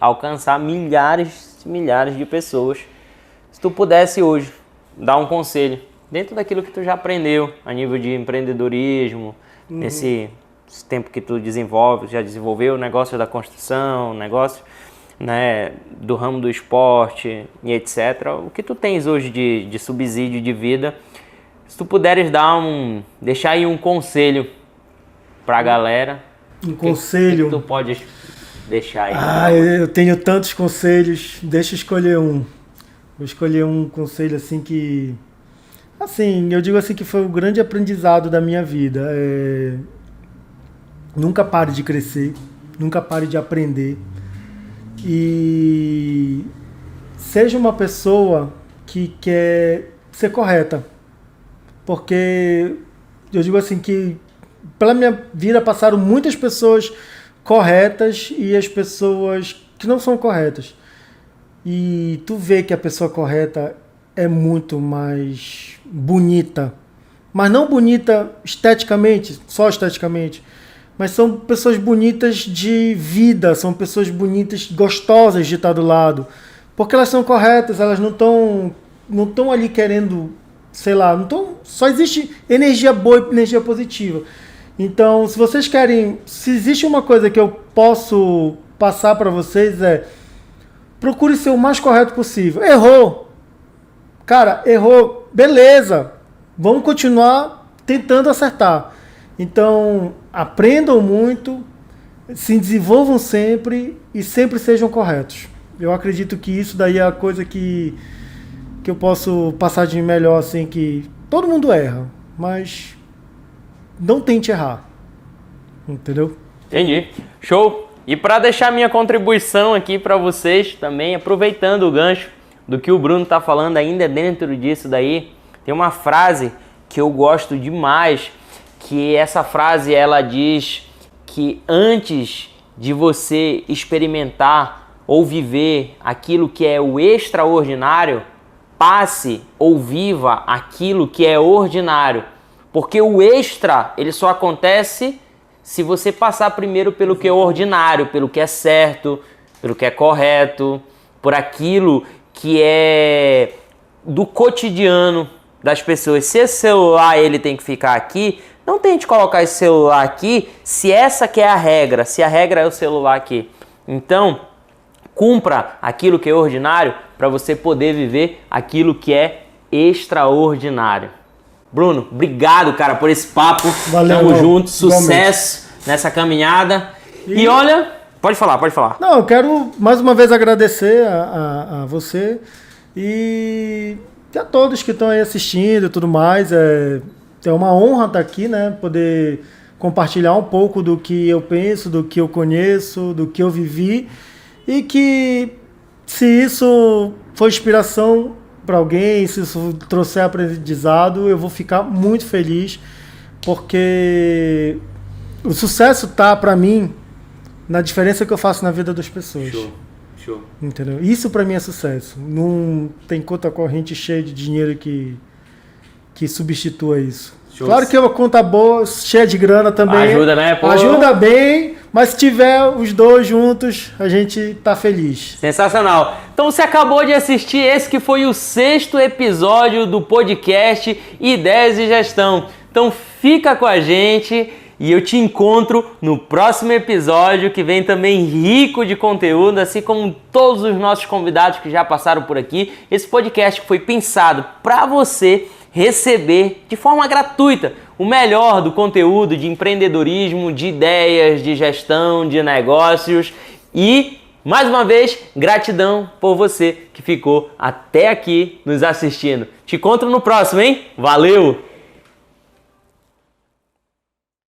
alcançar milhares e milhares de pessoas. Se tu pudesse hoje dar um conselho, dentro daquilo que tu já aprendeu, a nível de empreendedorismo, nesse tempo que tu já desenvolveu o negócio da construção, negócio, né, do ramo do esporte e etc. O que tu tens hoje de subsídio de vida, se tu puderes deixar aí um conselho pra galera. Um conselho? O que tu pode deixar aí? Eu tenho tantos conselhos, deixa eu escolher um. Vou escolher um conselho assim que... Assim, eu digo assim que foi o grande aprendizado da minha vida. Nunca pare de crescer, nunca pare de aprender. E seja uma pessoa que quer ser correta. Porque eu digo assim que pela minha vida passaram muitas pessoas corretas e as pessoas que não são corretas. E tu vê que a pessoa correta é muito mais bonita. Mas não bonita esteticamente, só esteticamente. Mas são pessoas bonitas de vida, são pessoas bonitas, gostosas de estar do lado. Porque elas são corretas, elas não estão ali querendo, sei lá, só existe energia boa e energia positiva. Então, se vocês querem, se existe uma coisa que eu posso passar para vocês procure ser o mais correto possível. Errou. Cara, errou. Beleza. Vamos continuar tentando acertar. Então, aprendam muito, se desenvolvam sempre e sempre sejam corretos. Eu acredito que isso daí é a coisa que eu posso passar de melhor, assim, que todo mundo erra, mas não tente errar. Entendeu? Entendi. Show! E para deixar minha contribuição aqui para vocês também, aproveitando o gancho do que o Bruno está falando ainda dentro disso daí, tem uma frase que eu gosto demais, que essa frase ela diz que antes de você experimentar ou viver aquilo que é o extraordinário, passe ou viva aquilo que é ordinário. Porque o extra, ele só acontece se você passar primeiro pelo que é ordinário, pelo que é certo, pelo que é correto, por aquilo que é do cotidiano das pessoas. Se esse celular ele tem que ficar aqui, não tente colocar esse celular aqui se essa que é a regra, se a regra é o celular aqui. Então, cumpra aquilo que é ordinário para você poder viver aquilo que é extraordinário. Bruno, obrigado, cara, por esse papo. Valeu, tamo junto, sucesso nessa caminhada. E olha, pode falar. Não, eu quero mais uma vez agradecer a você e a todos que estão aí assistindo e tudo mais. É uma honra estar aqui, né? Poder compartilhar um pouco do que eu penso, do que eu conheço, do que eu vivi. E que se isso for inspiração para alguém, se isso trouxer aprendizado, eu vou ficar muito feliz, porque o sucesso tá para mim na diferença que eu faço na vida das pessoas. Show. Entendeu? Isso para mim é sucesso. Não tem conta corrente cheia de dinheiro que substitua isso. Show. Claro que é uma conta boa, cheia de grana também. Ajuda, né? Pô. Ajuda bem, mas se tiver os dois juntos, a gente tá feliz. Sensacional. Então você acabou de assistir esse que foi o 6º episódio do podcast Ideias de Gestão. Então fica com a gente e eu te encontro no próximo episódio, que vem também rico de conteúdo, assim como todos os nossos convidados que já passaram por aqui. Esse podcast foi pensado para você receber de forma gratuita o melhor do conteúdo de empreendedorismo, de ideias, de gestão, de negócios. E, mais uma vez, gratidão por você que ficou até aqui nos assistindo. Te encontro no próximo, hein? Valeu!